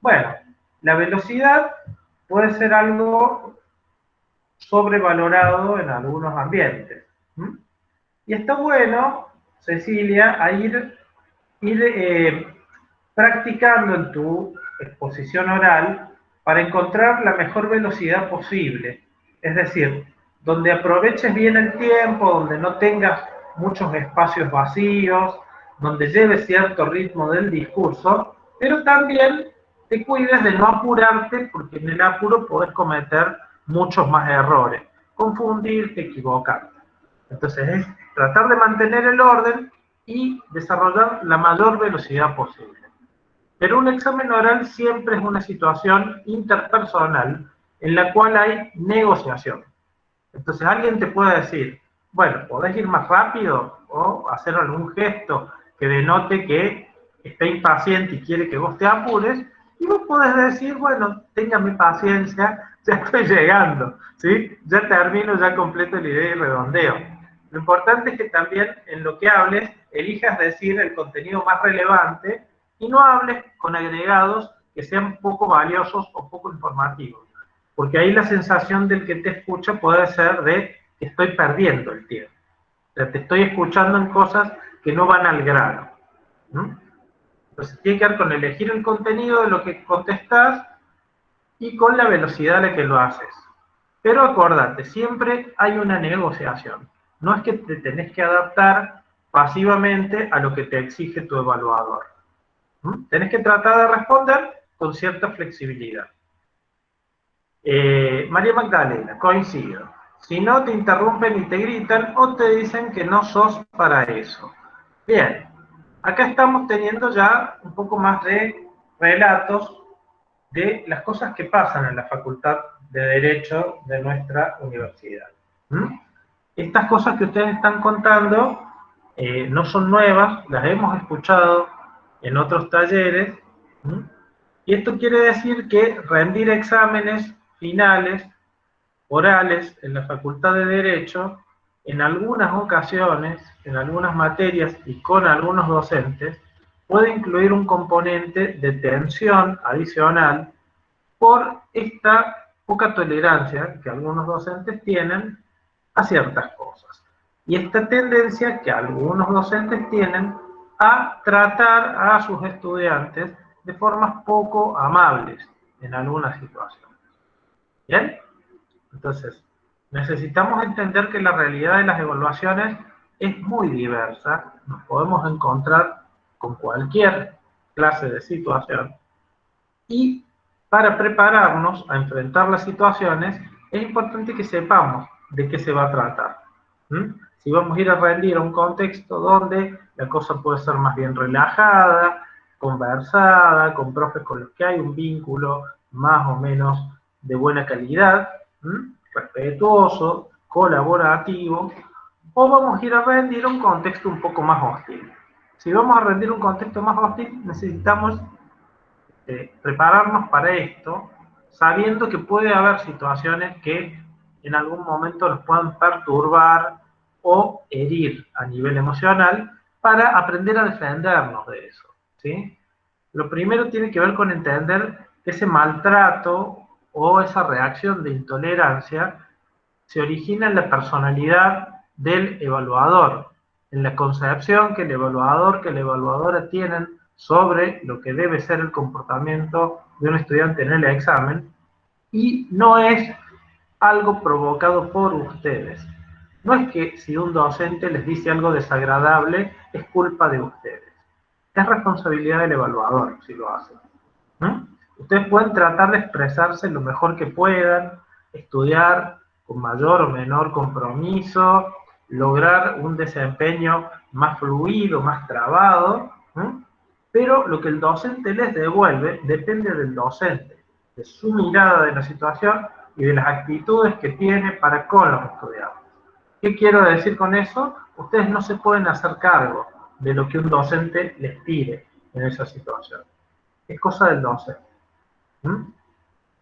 Bueno, la velocidad puede ser algo sobrevalorado en algunos ambientes. Y está bueno, Cecilia, a ir practicando en tu exposición oral para encontrar la mejor velocidad posible. Es decir, donde aproveches bien el tiempo, donde no tengas muchos espacios vacíos, donde lleves cierto ritmo del discurso, pero también te cuides de no apurarte, porque en el apuro podés cometer muchos más errores, confundirte, equivocarte. Entonces es tratar de mantener el orden y desarrollar la mayor velocidad posible. Pero un examen oral siempre es una situación interpersonal en la cual hay negociación. Entonces alguien te puede decir, bueno, podés ir más rápido o hacer algún gesto que denote que está impaciente y quiere que vos te apures, y vos podés decir, bueno, téngame paciencia, ya estoy llegando, ¿sí? Ya termino, ya completo la idea y redondeo. Lo importante es que también en lo que hables elijas decir el contenido más relevante y no hables con agregados que sean poco valiosos o poco informativos. Porque ahí la sensación del que te escucha puede ser de que estoy perdiendo el tiempo. O sea, te estoy escuchando en cosas que no van al grano, ¿no? Entonces tiene que ver con elegir el contenido de lo que contestás y con la velocidad a la que lo haces. Pero acordate, siempre hay una negociación. No es que te tenés que adaptar pasivamente a lo que te exige tu evaluador. Tenés que tratar de responder con cierta flexibilidad. María Magdalena, coincido. Si no te interrumpen y te gritan o te dicen que no sos para eso. Bien, acá estamos teniendo ya un poco más de relatos de las cosas que pasan en la Facultad de Derecho de nuestra universidad. Estas cosas que ustedes están contando no son nuevas, las hemos escuchado en otros talleres, y esto quiere decir que rendir exámenes finales, orales, en la Facultad de Derecho, en algunas ocasiones, en algunas materias y con algunos docentes, puede incluir un componente de tensión adicional por esta poca tolerancia que algunos docentes tienen a ciertas cosas. Y esta tendencia que algunos docentes tienen a tratar a sus estudiantes de formas poco amables en algunas situaciones. ¿Bien? Entonces, necesitamos entender que la realidad de las evaluaciones es muy diversa. Nos podemos encontrar con cualquier clase de situación. Y para prepararnos a enfrentar las situaciones, es importante que sepamos de qué se va a tratar. Si vamos a ir a rendir a un contexto donde la cosa puede ser más bien relajada, conversada, con profes con los que hay un vínculo más o menos de buena calidad, respetuoso, colaborativo, o vamos a ir a rendir a un contexto un poco más hostil. Si vamos a rendir un contexto más hostil, necesitamos prepararnos para esto, sabiendo que puede haber situaciones que en algún momento nos puedan perturbar o herir a nivel emocional, para aprender a defendernos de eso, ¿sí? Lo primero tiene que ver con entender que ese maltrato o esa reacción de intolerancia se origina en la personalidad del evaluador, en la concepción que el evaluador, que la evaluadora tienen sobre lo que debe ser el comportamiento de un estudiante en el examen, y no es algo provocado por ustedes. No es que si un docente les dice algo desagradable, es culpa de ustedes. Es responsabilidad del evaluador si lo hacen. Ustedes pueden tratar de expresarse lo mejor que puedan, estudiar con mayor o menor compromiso, lograr un desempeño más fluido, más trabado, pero lo que el docente les devuelve depende del docente, de su mirada de la situación y de las actitudes que tiene para con los estudiantes. ¿Qué quiero decir con eso? Ustedes no se pueden hacer cargo de lo que un docente les pide en esa situación. Es cosa del docente.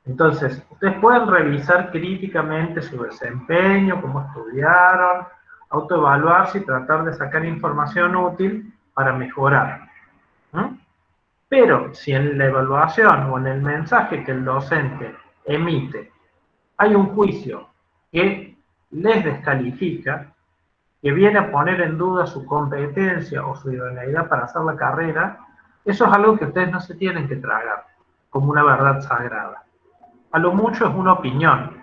Entonces, ustedes pueden revisar críticamente su desempeño, cómo estudiaron, autoevaluarse y tratar de sacar información útil para mejorar. Pero si en la evaluación o en el mensaje que el docente emite hay un juicio que les descalifica, que viene a poner en duda su competencia o su idoneidad para hacer la carrera, eso es algo que ustedes no se tienen que tragar como una verdad sagrada. A lo mucho es una opinión,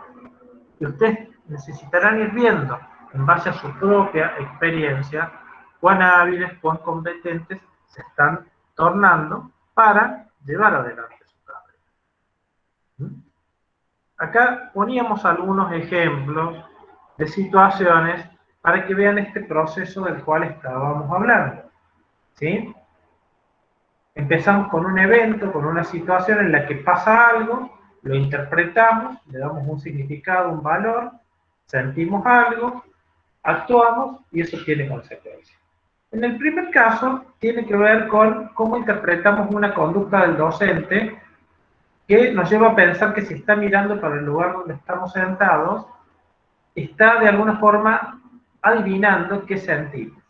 y ustedes necesitarán ir viendo, en base a su propia experiencia, cuán hábiles, cuán competentes se están tornando para llevar adelante su carrera. Acá poníamos algunos ejemplos de situaciones para que vean este proceso del cual estábamos hablando, ¿sí? Empezamos con un evento, con una situación en la que pasa algo, lo interpretamos, le damos un significado, un valor, sentimos algo, actuamos y eso tiene consecuencias. En el primer caso, tiene que ver con cómo interpretamos una conducta del docente que nos lleva a pensar que si está mirando para el lugar donde estamos sentados, está de alguna forma adivinando qué sentimos.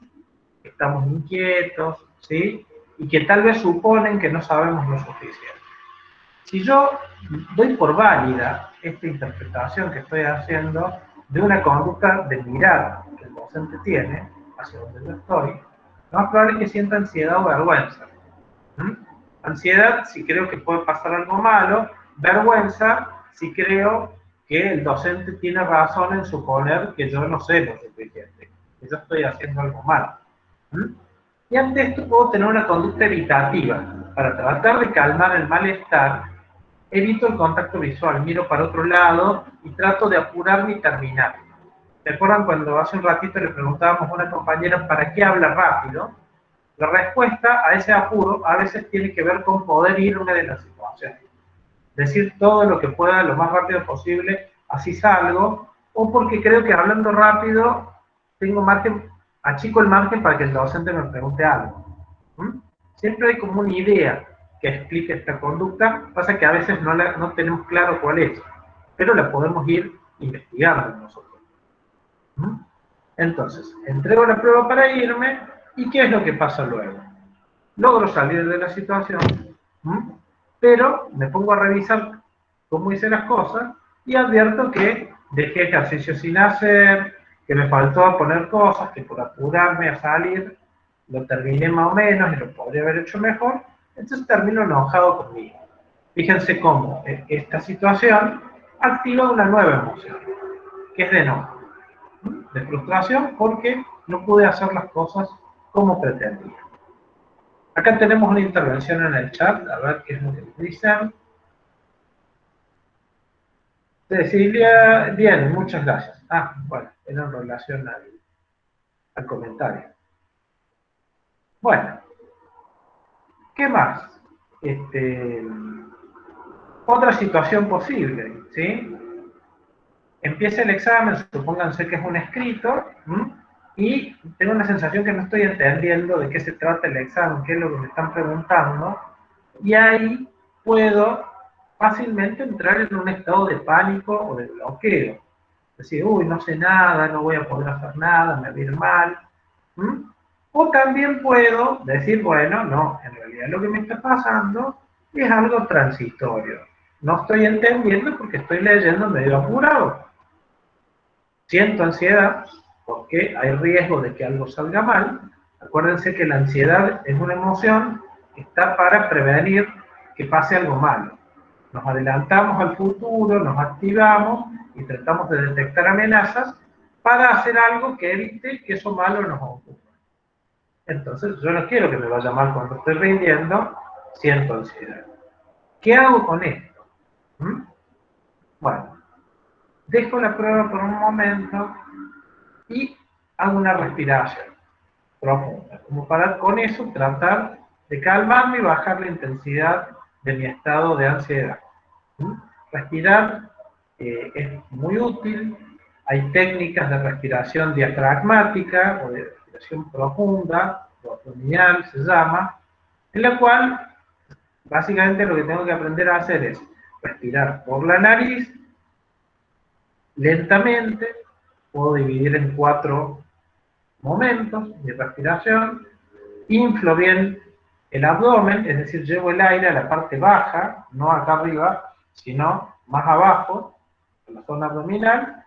Estamos inquietos, ¿sí? Y que tal vez suponen que no sabemos lo suficiente. Si yo doy por válida esta interpretación que estoy haciendo de una conducta de mirar que el docente tiene hacia donde yo estoy, lo más probable es que sienta ansiedad o vergüenza. Ansiedad si creo que puede pasar algo malo, vergüenza si creo que el docente tiene razón en suponer que yo no sé lo suficiente, que yo estoy haciendo algo malo. Y ante esto puedo tener una conducta evitativa. Para tratar de calmar el malestar, evito el contacto visual, miro para otro lado y trato de apurarme y terminar. ¿Se acuerdan cuando hace un ratito le preguntábamos a una compañera para qué habla rápido? La respuesta a ese apuro a veces tiene que ver con poder irme de la situación. Decir todo lo que pueda lo más rápido posible, así salgo, o porque creo que hablando rápido tengo margen, achico el margen para que el docente me pregunte algo. Siempre hay como una idea que explique esta conducta, pasa que a veces no tenemos claro cuál es, pero la podemos ir investigando nosotros. Entonces, entrego la prueba para irme, ¿y qué es lo que pasa luego? Logro salir de la situación, pero me pongo a revisar cómo hice las cosas y advierto que dejé ejercicio sin hacer, que me faltó poner cosas, que por apurarme a salir lo terminé más o menos y lo podría haber hecho mejor, entonces termino enojado conmigo. Fíjense cómo esta situación activa una nueva emoción, que es de enojo, de frustración porque no pude hacer las cosas como pretendía. Acá tenemos una intervención en el chat, a ver qué es lo que dicen. Cecilia, bien, muchas gracias. Bueno, era en relación al comentario. Bueno, ¿qué más? Otra situación posible, ¿sí? Empieza el examen, supónganse que es un escrito, y tengo una sensación que no estoy entendiendo de qué se trata el examen, qué es lo que me están preguntando, y ahí puedo fácilmente entrar en un estado de pánico o de bloqueo. Decir, uy, no sé nada, no voy a poder hacer nada, me va a ir mal. O también puedo decir, bueno, no, en realidad lo que me está pasando es algo transitorio. No estoy entendiendo porque estoy leyendo medio apurado. Siento ansiedad porque hay riesgo de que algo salga mal. Acuérdense que la ansiedad es una emoción que está para prevenir que pase algo malo. Nos adelantamos al futuro, nos activamos y tratamos de detectar amenazas para hacer algo que evite que eso malo nos ocurra. Entonces, yo no quiero que me vaya mal cuando estoy rindiendo, siento ansiedad. ¿Qué hago con esto? Bueno, dejo la prueba por un momento y hago una respiración profunda, como para con eso tratar de calmarme y bajar la intensidad de mi estado de ansiedad. Respirar es muy útil. Hay técnicas de respiración diafragmática o de respiración profunda, o abdominal se llama, en la cual básicamente lo que tengo que aprender a hacer es respirar por la nariz lentamente. Puedo dividir en 4 momentos mi respiración. Inflo bien el abdomen, es decir, llevo el aire a la parte baja, no acá arriba, sino más abajo, en la zona abdominal.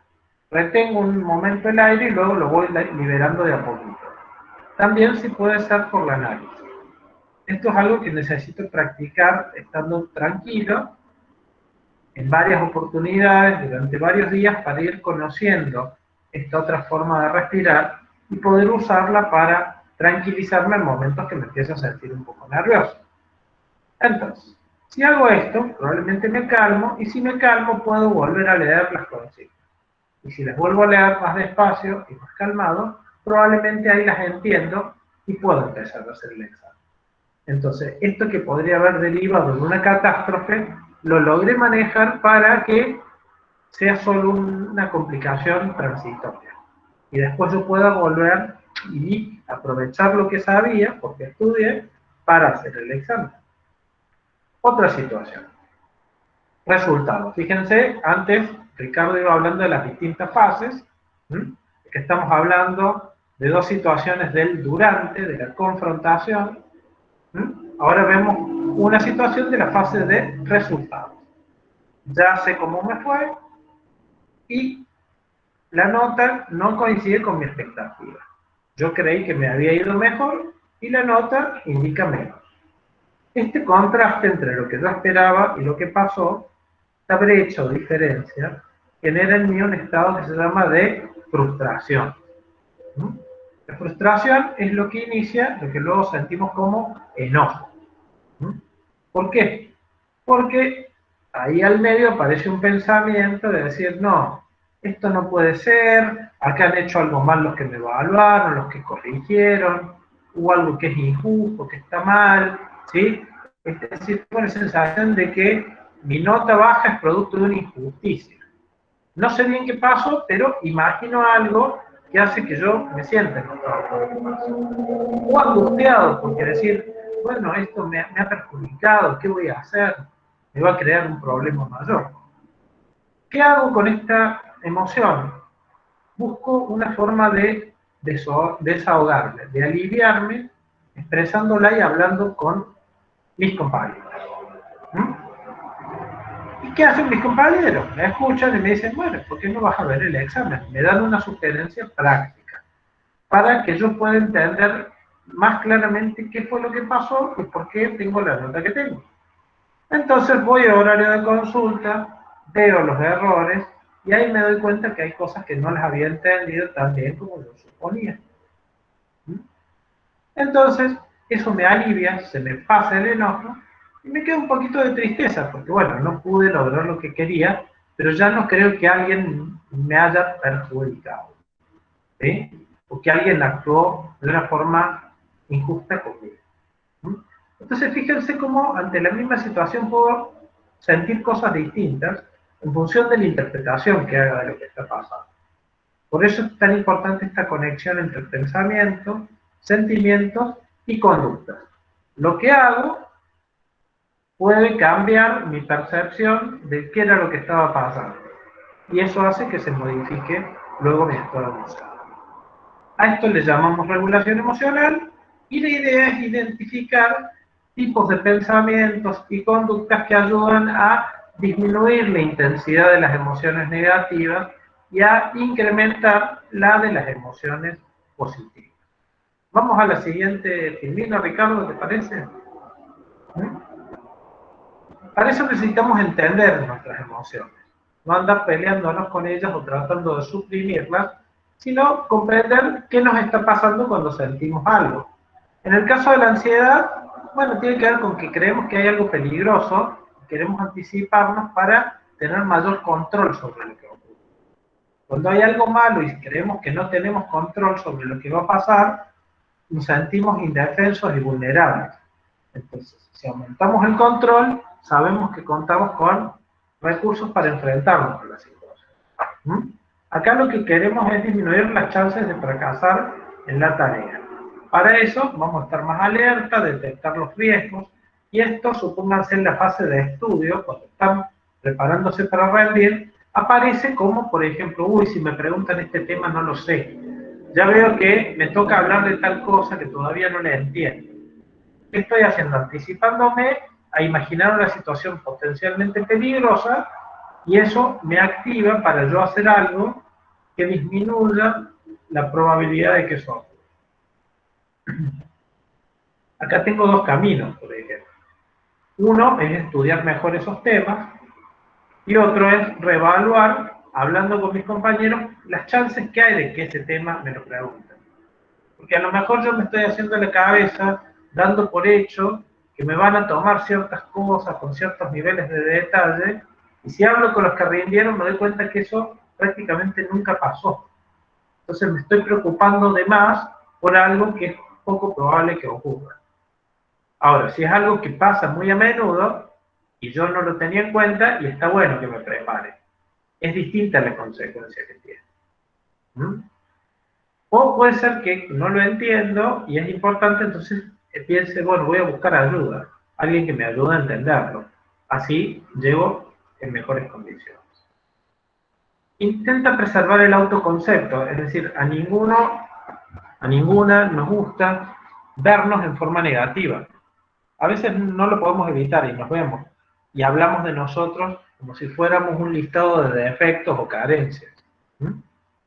Retengo un momento el aire y luego lo voy liberando de a poquito. También se puede hacer por la nariz. Esto es algo que necesito practicar estando tranquilo en varias oportunidades, durante varios días, para ir conociendo esta otra forma de respirar y poder usarla para tranquilizarme en momentos que me empiezo a sentir un poco nervioso. Entonces, si hago esto, probablemente me calmo, y si me calmo puedo volver a leer las consignas. Y si las vuelvo a leer más despacio y más calmado, probablemente ahí las entiendo y puedo empezar a hacer el examen. Entonces, esto que podría haber derivado de una catástrofe, lo logré manejar para que sea solo una complicación transitoria. Y después yo pueda volver y aprovechar lo que sabía, porque estudié, para hacer el examen. Otra situación. Resultados. Fíjense, antes Ricardo iba hablando de las distintas fases, que estamos hablando de dos situaciones del durante, de la confrontación. Ahora vemos una situación de la fase de resultados. Ya sé cómo me fue y la nota no coincide con mi expectativa. Yo creí que me había ido mejor y la nota indica menos. Este contraste entre lo que yo esperaba y lo que pasó, esta brecha o diferencia, genera en mí un estado que se llama de frustración. La frustración es lo que inicia, lo que luego sentimos como enojo. ¿Por qué? Porque ahí al medio aparece un pensamiento de decir, no, esto no puede ser, acá han hecho algo mal los que me evaluaron, los que corrigieron, hubo algo que es injusto, que está mal, ¿sí? Es decir, tengo la sensación de que mi nota baja es producto de una injusticia. No sé bien qué pasó, pero imagino algo que hace que yo me sienta enojado. O angustiado, porque decir, bueno, esto me ha perjudicado, ¿qué voy a hacer? Me va a crear un problema mayor. ¿Qué hago con esta emoción? Busco una forma de desahogarme, de aliviarme, expresándola y hablando con mis compañeros. ¿Y qué hacen mis compañeros? Me escuchan y me dicen, bueno, ¿por qué no vas a ver el examen? Me dan una sugerencia práctica para que yo pueda entender más claramente qué fue lo que pasó y por qué tengo la nota que tengo. Entonces voy a horario de consulta, veo los errores y ahí me doy cuenta que hay cosas que no las había entendido tan bien como yo suponía. Entonces, eso me alivia, se me pasa el enojo y me queda un poquito de tristeza, porque bueno, no pude lograr lo que quería, pero ya no creo que alguien me haya perjudicado, ¿sí? O que alguien actuó de una forma injusta conmigo. Entonces, fíjense cómo ante la misma situación puedo sentir cosas distintas en función de la interpretación que haga de lo que está pasando. Por eso es tan importante esta conexión entre pensamientos, sentimientos y conductas. Lo que hago puede cambiar mi percepción de qué era lo que estaba pasando. Y eso hace que se modifique luego mi estado emocional. A esto le llamamos regulación emocional y la idea es identificar tipos de pensamientos y conductas que ayudan a disminuir la intensidad de las emociones negativas y a incrementar la de las emociones positivas. Vamos a la siguiente filmina, Ricardo, ¿te parece? Para eso necesitamos entender nuestras emociones, no andar peleándonos con ellas o tratando de suprimirlas, sino comprender qué nos está pasando cuando sentimos algo. En el caso de la ansiedad, bueno, tiene que ver con que creemos que hay algo peligroso, queremos anticiparnos para tener mayor control sobre lo que ocurre. Cuando hay algo malo y creemos que no tenemos control sobre lo que va a pasar, nos sentimos indefensos y vulnerables. Entonces, si aumentamos el control, sabemos que contamos con recursos para enfrentarnos a la situación. Acá lo que queremos es disminuir las chances de fracasar en la tarea. Para eso vamos a estar más alerta, detectar los riesgos, y esto, supónganse en la fase de estudio, cuando están preparándose para rendir, aparece como, por ejemplo, uy, si me preguntan este tema no lo sé. Ya veo que me toca hablar de tal cosa que todavía no le entiendo. ¿Qué estoy haciendo? Anticipándome a imaginar una situación potencialmente peligrosa, y eso me activa para yo hacer algo que disminuya la probabilidad de que eso ocurra. Acá tengo dos caminos, por ejemplo. Uno es estudiar mejor esos temas y otro es reevaluar, hablando con mis compañeros, las chances que hay de que ese tema me lo pregunten. Porque a lo mejor yo me estoy haciendo la cabeza, dando por hecho que me van a tomar ciertas cosas con ciertos niveles de detalle, y si hablo con los que rindieron me doy cuenta que eso prácticamente nunca pasó. Entonces me estoy preocupando de más por algo que es poco probable que ocurra. Ahora, si es algo que pasa muy a menudo y yo no lo tenía en cuenta, y está bueno que me prepare. Es distinta la consecuencia que tiene. ¿Mm? O puede ser que no lo entiendo y es importante, entonces piense, bueno, voy a buscar ayuda, alguien que me ayude a entenderlo. Así llego en mejores condiciones. Intenta preservar el autoconcepto, es decir, a ninguna nos gusta vernos en forma negativa. A veces no lo podemos evitar y nos vemos y hablamos de nosotros como si fuéramos un listado de defectos o carencias. ¿Mm?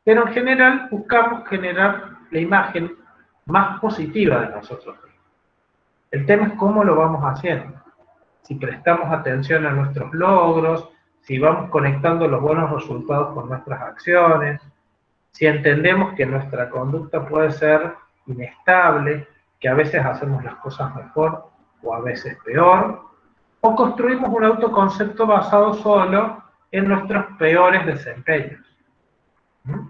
Pero en general buscamos generar la imagen más positiva de nosotros. El tema es cómo lo vamos haciendo. Si prestamos atención a nuestros logros, si vamos conectando los buenos resultados con nuestras acciones, si entendemos que nuestra conducta puede ser inestable, que a veces hacemos las cosas mejor o a veces peor, o construimos un autoconcepto basado solo en nuestros peores desempeños. ¿Mm?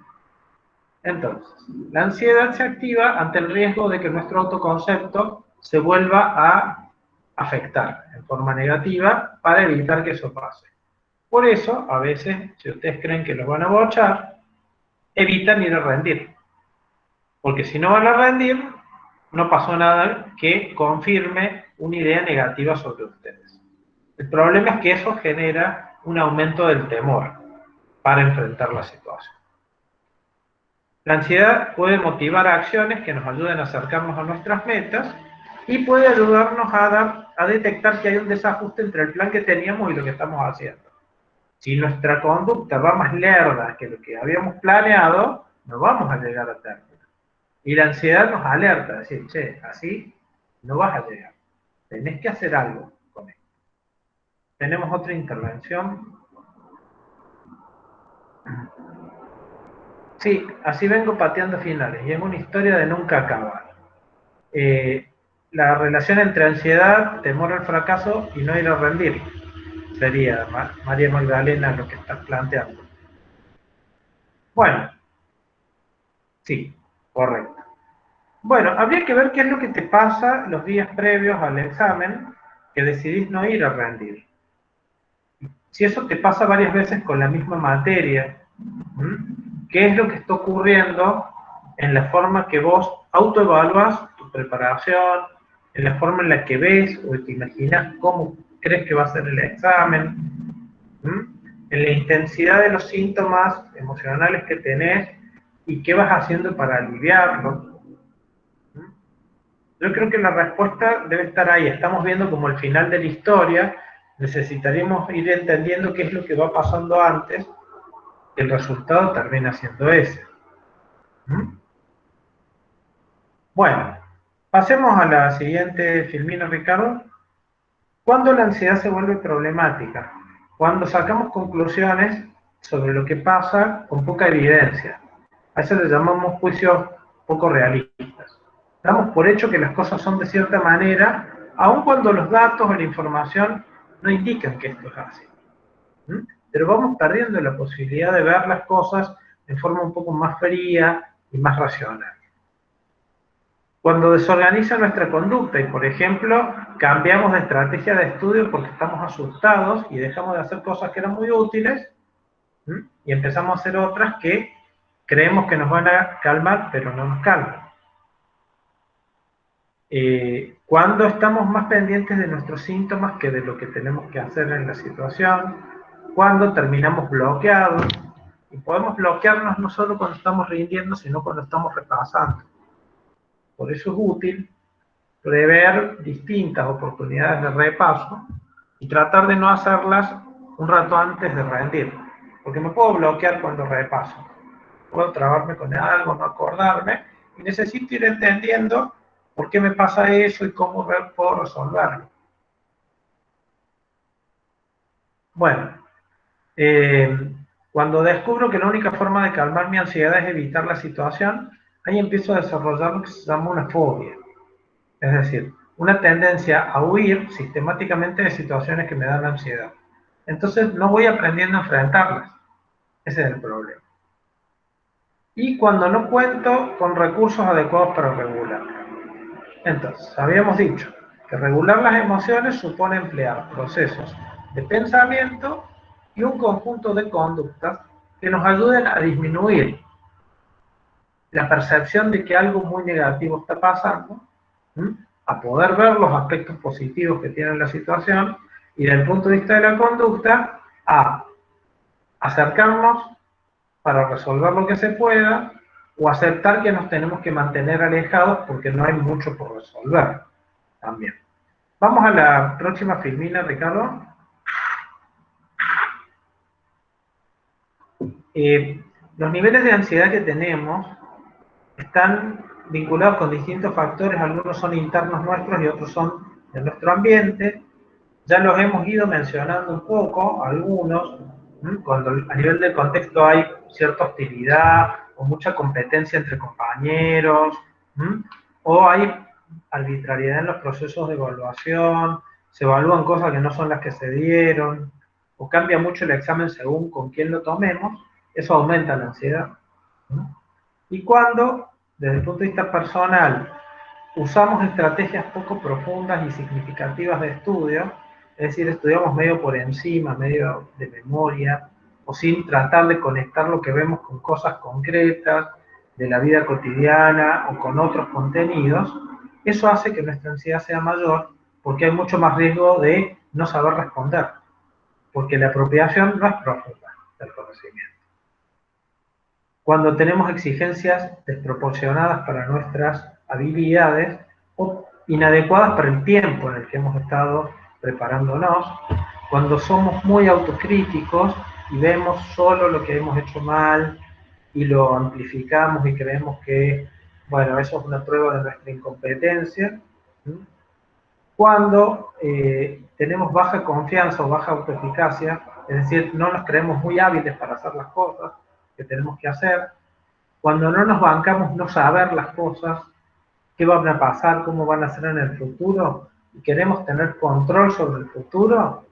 Entonces, la ansiedad se activa ante el riesgo de que nuestro autoconcepto se vuelva a afectar en forma negativa para evitar que eso pase. Por eso, a veces, si ustedes creen que los van a bochar, evitan ir a rendir. Porque si no van a rendir, no pasó nada que confirme una idea negativa sobre ustedes. El problema es que eso genera un aumento del temor para enfrentar la situación. La ansiedad puede motivar a acciones que nos ayuden a acercarnos a nuestras metas y puede ayudarnos a detectar que hay un desajuste entre el plan que teníamos y lo que estamos haciendo. Si nuestra conducta va más lerda que lo que habíamos planeado, no vamos a llegar a término. Y la ansiedad nos alerta, decir, che, así no vas a llegar. Tenés que hacer algo con esto. Tenemos otra intervención. Sí, así vengo pateando finales, y es una historia de nunca acabar. La relación entre ansiedad, temor al fracaso y no ir a rendir. Sería, María Magdalena, lo que estás planteando. Bueno, sí, correcto. Bueno, habría que ver qué es lo que te pasa los días previos al examen que decidís no ir a rendir. Si eso te pasa varias veces con la misma materia, ¿qué es lo que está ocurriendo en la forma que vos autoevaluás tu preparación, en la forma en la que ves o te imaginas cómo crees que va a ser el examen, en la intensidad de los síntomas emocionales que tenés y qué vas haciendo para aliviarlos? Yo creo que la respuesta debe estar ahí. Estamos viendo como el final de la historia. Necesitaríamos ir entendiendo qué es lo que va pasando antes. El resultado termina siendo ese. Bueno, pasemos a la siguiente filmina, Ricardo. ¿Cuándo la ansiedad se vuelve problemática? Cuando sacamos conclusiones sobre lo que pasa con poca evidencia. A eso le llamamos juicios poco realistas. Damos por hecho que las cosas son de cierta manera, aun cuando los datos o la información no indican que esto es así. Pero vamos perdiendo la posibilidad de ver las cosas de forma un poco más fría y más racional. Cuando desorganiza nuestra conducta y, por ejemplo, cambiamos de estrategia de estudio porque estamos asustados y dejamos de hacer cosas que eran muy útiles y empezamos a hacer otras que creemos que nos van a calmar, pero no nos calman. Cuando estamos más pendientes de nuestros síntomas que de lo que tenemos que hacer en la situación, cuando terminamos bloqueados, y podemos bloquearnos no solo cuando estamos rindiendo, sino cuando estamos repasando. Por eso es útil prever distintas oportunidades de repaso y tratar de no hacerlas un rato antes de rendir, porque me puedo bloquear cuando repaso, puedo trabarme con algo, no acordarme, y necesito ir entendiendo por qué me pasa eso y cómo puedo resolverlo. Bueno, cuando descubro que la única forma de calmar mi ansiedad es evitar la situación, ahí empiezo a desarrollar lo que se llama una fobia. Es decir, una tendencia a huir sistemáticamente de situaciones que me dan ansiedad. Entonces no voy aprendiendo a enfrentarlas. Ese es el problema. Y cuando no cuento con recursos adecuados para regularla. Entonces, habíamos dicho Que regular las emociones supone emplear procesos de pensamiento y un conjunto de conductas que nos ayuden a disminuir la percepción de que algo muy negativo está pasando, a poder ver los aspectos positivos que tiene la situación y desde el punto de vista de la conducta, a acercarnos para resolver lo que se pueda o aceptar que nos tenemos que mantener alejados porque no hay mucho por resolver también. Vamos a la próxima filmina, Ricardo. Los niveles de ansiedad que tenemos están vinculados con distintos factores, algunos son internos nuestros y otros son de nuestro ambiente. Ya los hemos ido mencionando un poco, algunos, cuando a nivel del contexto hay cierta hostilidad o mucha competencia entre compañeros, o hay arbitrariedad en los procesos de evaluación, se evalúan cosas que no son las que se dieron, o cambia mucho el examen según con quién lo tomemos, eso aumenta la ansiedad. Y cuando, desde el punto de vista personal, usamos estrategias poco profundas y significativas de estudio, es decir, estudiamos medio por encima, medio de memoria, o sin tratar de conectar lo que vemos con cosas concretas de la vida cotidiana o con otros contenidos, eso hace que nuestra ansiedad sea mayor porque hay mucho más riesgo de no saber responder, porque la apropiación no es profunda del conocimiento. Cuando tenemos exigencias desproporcionadas para nuestras habilidades o inadecuadas para el tiempo en el que hemos estado preparándonos, cuando somos muy autocríticos y vemos solo lo que hemos hecho mal y lo amplificamos y creemos que, bueno, eso es una prueba de nuestra incompetencia, cuando tenemos baja confianza o baja autoeficacia, es decir, no nos creemos muy hábiles para hacer las cosas que tenemos que hacer, cuando no nos bancamos no saber las cosas, qué van a pasar, cómo van a ser en el futuro, y queremos tener control sobre el futuro,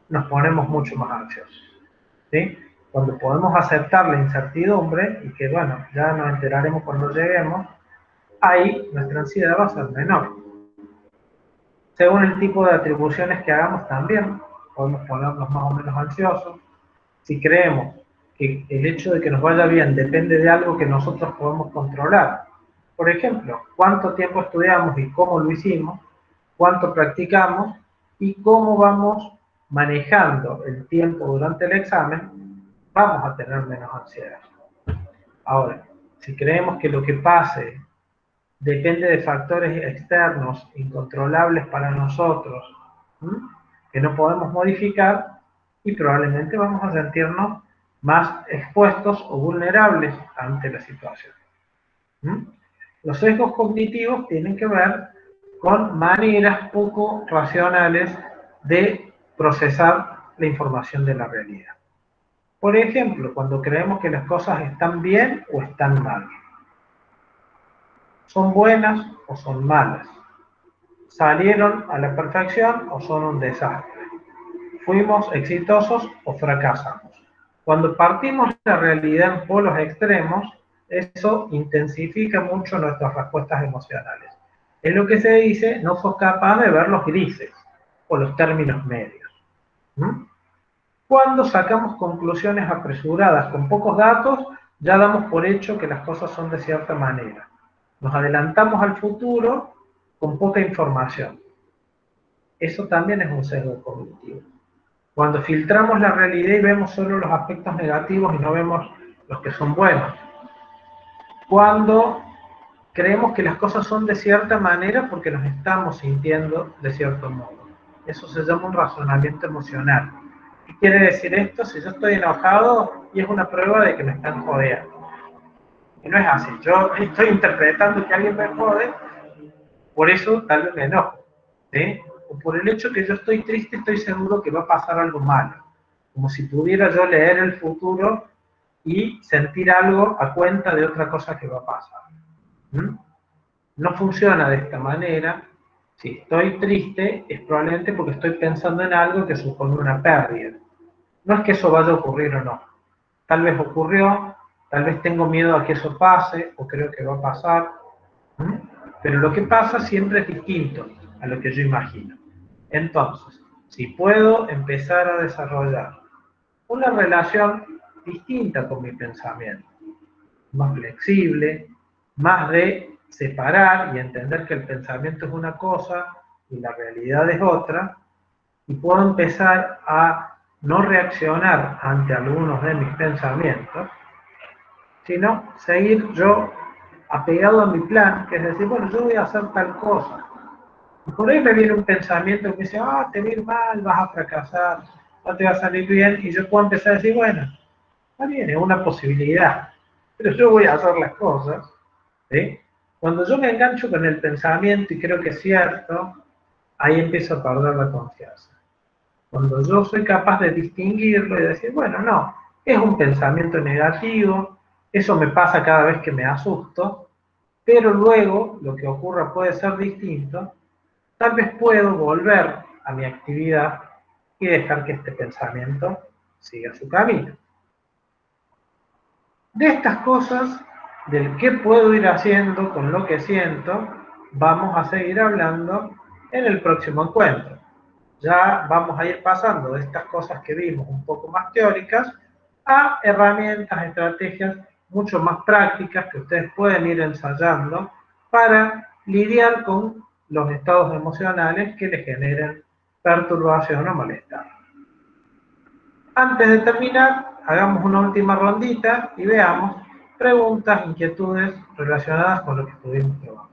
nos ponemos mucho más ansiosos, ¿sí? Cuando podemos aceptar la incertidumbre, y que bueno, ya nos enteraremos cuando lleguemos, ahí nuestra ansiedad va a ser menor. Según el tipo de atribuciones que hagamos también, podemos ponernos más o menos ansiosos. Si creemos que el hecho de que nos vaya bien depende de algo que nosotros podemos controlar, por ejemplo, cuánto tiempo estudiamos y cómo lo hicimos, cuánto practicamos y cómo vamos manejando el tiempo durante el examen, vamos a tener menos ansiedad. Ahora, si creemos que lo que pase depende de factores externos, incontrolables para nosotros, que no podemos modificar, y probablemente vamos a sentirnos más expuestos o vulnerables ante la situación. Los sesgos cognitivos tienen que ver con maneras poco racionales de procesar la información de la realidad. Por ejemplo, cuando creemos que las cosas están bien o están mal. ¿Son buenas o son malas? ¿Salieron a la perfección o son un desastre? ¿Fuimos exitosos o fracasamos? Cuando partimos de la realidad en polos extremos, eso intensifica mucho nuestras respuestas emocionales. Es lo que se dice, no sos capaz de ver los grises o los términos medios. Cuando sacamos conclusiones apresuradas con pocos datos, ya damos por hecho que las cosas son de cierta manera. Nos adelantamos al futuro con poca información. Eso también es un sesgo cognitivo. Cuando filtramos la realidad y vemos solo los aspectos negativos y no vemos los que son buenos. Cuando creemos que las cosas son de cierta manera porque nos estamos sintiendo de cierto modo. Eso se llama un razonamiento emocional. ¿Qué quiere decir esto? Si yo estoy enojado, y es una prueba de que me están jodeando. Y no es así. Yo estoy interpretando que alguien me jode, por eso tal vez me enojo, ¿sí? O por el hecho que yo estoy triste, estoy seguro que va a pasar algo malo. Como si pudiera yo leer el futuro y sentir algo a cuenta de otra cosa que va a pasar. No funciona de esta manera. Si estoy triste, es probablemente porque estoy pensando en algo que supone una pérdida. No es que eso vaya a ocurrir o no. Tal vez ocurrió, tal vez tengo miedo a que eso pase, o creo que va a pasar. Pero lo que pasa siempre es distinto. a lo que yo imagino. Entonces, si puedo empezar a desarrollar una relación distinta con mi pensamiento, más flexible, más de separar y entender que el pensamiento es una cosa y la realidad es otra, y puedo empezar a no reaccionar ante algunos de mis pensamientos, sino seguir yo apegado a mi plan, que es decir, bueno, yo voy a hacer tal cosa. Y por ahí me viene un pensamiento que dice, te va a ir mal, vas a fracasar, no te va a salir bien, y yo puedo empezar a decir, bueno, está bien, es una posibilidad, pero yo voy a hacer las cosas, ¿sí? Cuando yo me engancho con el pensamiento y creo que es cierto, ahí empiezo a perder la confianza. Cuando yo soy capaz de distinguirlo y decir, bueno, no, es un pensamiento negativo, eso me pasa cada vez que me asusto, pero luego lo que ocurra puede ser distinto, tal vez puedo volver a mi actividad y dejar que este pensamiento siga su camino. De estas cosas, del qué puedo ir haciendo con lo que siento, vamos a seguir hablando en el próximo encuentro. Ya vamos a ir pasando de estas cosas que vimos un poco más teóricas a herramientas, estrategias mucho más prácticas que ustedes pueden ir ensayando para lidiar con los estados emocionales que les generen perturbación o malestar. Antes de terminar, hagamos una última rondita y veamos preguntas, inquietudes relacionadas con lo que estuvimos trabajando.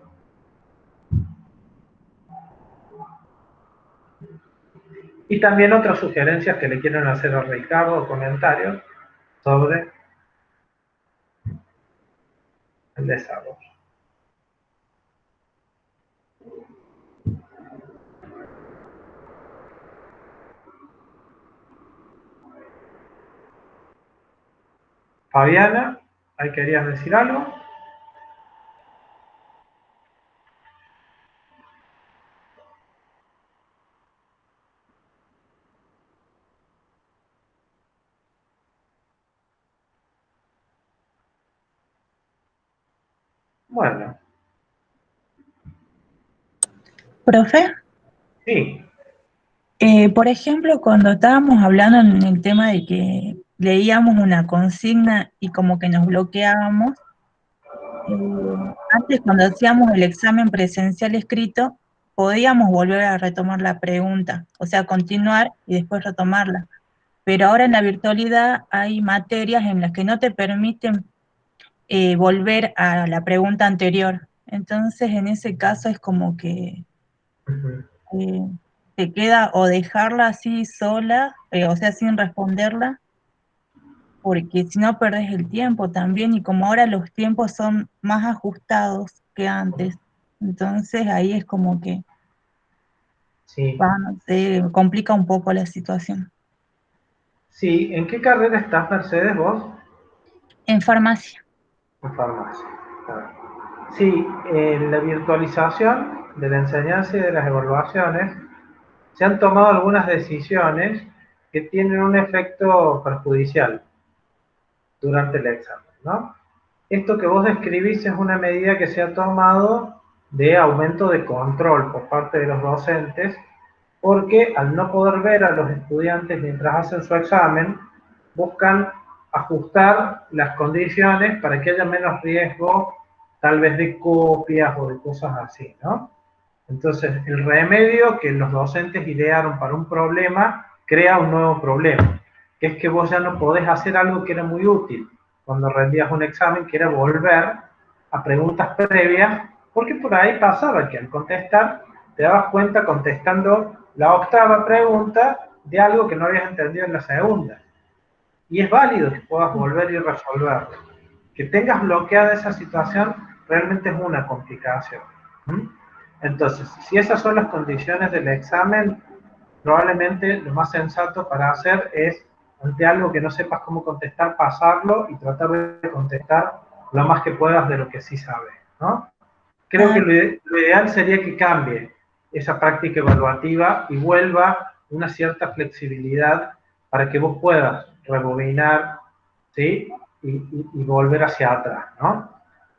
Y también otras sugerencias que le quieran hacer a Ricardo o comentarios sobre el desarrollo. Fabiana, ¿ahí querías decir algo? Bueno. ¿Profe? Sí. Por ejemplo, cuando estábamos hablando en el tema de que leíamos una consigna y como que nos bloqueábamos, antes cuando hacíamos el examen presencial escrito, podíamos volver a retomar la pregunta, o sea, continuar y después retomarla. Pero ahora en la virtualidad hay materias en las que no te permiten volver a la pregunta anterior. Entonces, en ese caso es como que te queda o dejarla así sola, o sea, sin responderla, porque si no perdés el tiempo también, y como ahora los tiempos son más ajustados que antes, entonces ahí es como que, Sí. no sé, complica un poco la situación. Sí, ¿en qué carrera estás, Mercedes, vos? En farmacia. En farmacia. Sí, en la virtualización de la enseñanza y de las evaluaciones se han tomado algunas decisiones que tienen un efecto perjudicial durante el examen, ¿no? Esto que vos describís es una medida que se ha tomado de aumento de control por parte de los docentes, porque al no poder ver a los estudiantes mientras hacen su examen, buscan ajustar las condiciones para que haya menos riesgo, tal vez de copias o de cosas así, ¿no? Entonces, el remedio que los docentes idearon para un problema crea un nuevo problema, que es que vos ya no podés hacer algo que era muy útil cuando rendías un examen, que era volver a preguntas previas, porque por ahí pasaba que al contestar te dabas cuenta contestando la octava pregunta de algo que no habías entendido en la segunda. Y es válido que puedas volver y resolverlo. Que tengas bloqueada esa situación realmente es una complicación. Entonces, si esas son las condiciones del examen, probablemente lo más sensato para hacer es, ante algo que no sepas cómo contestar, pasarlo y tratar de contestar lo más que puedas de lo que sí sabes, ¿no? Creo que lo ideal sería que cambie esa práctica evaluativa y vuelva una cierta flexibilidad para que vos puedas rebobinar, ¿sí? Y volver hacia atrás, ¿no?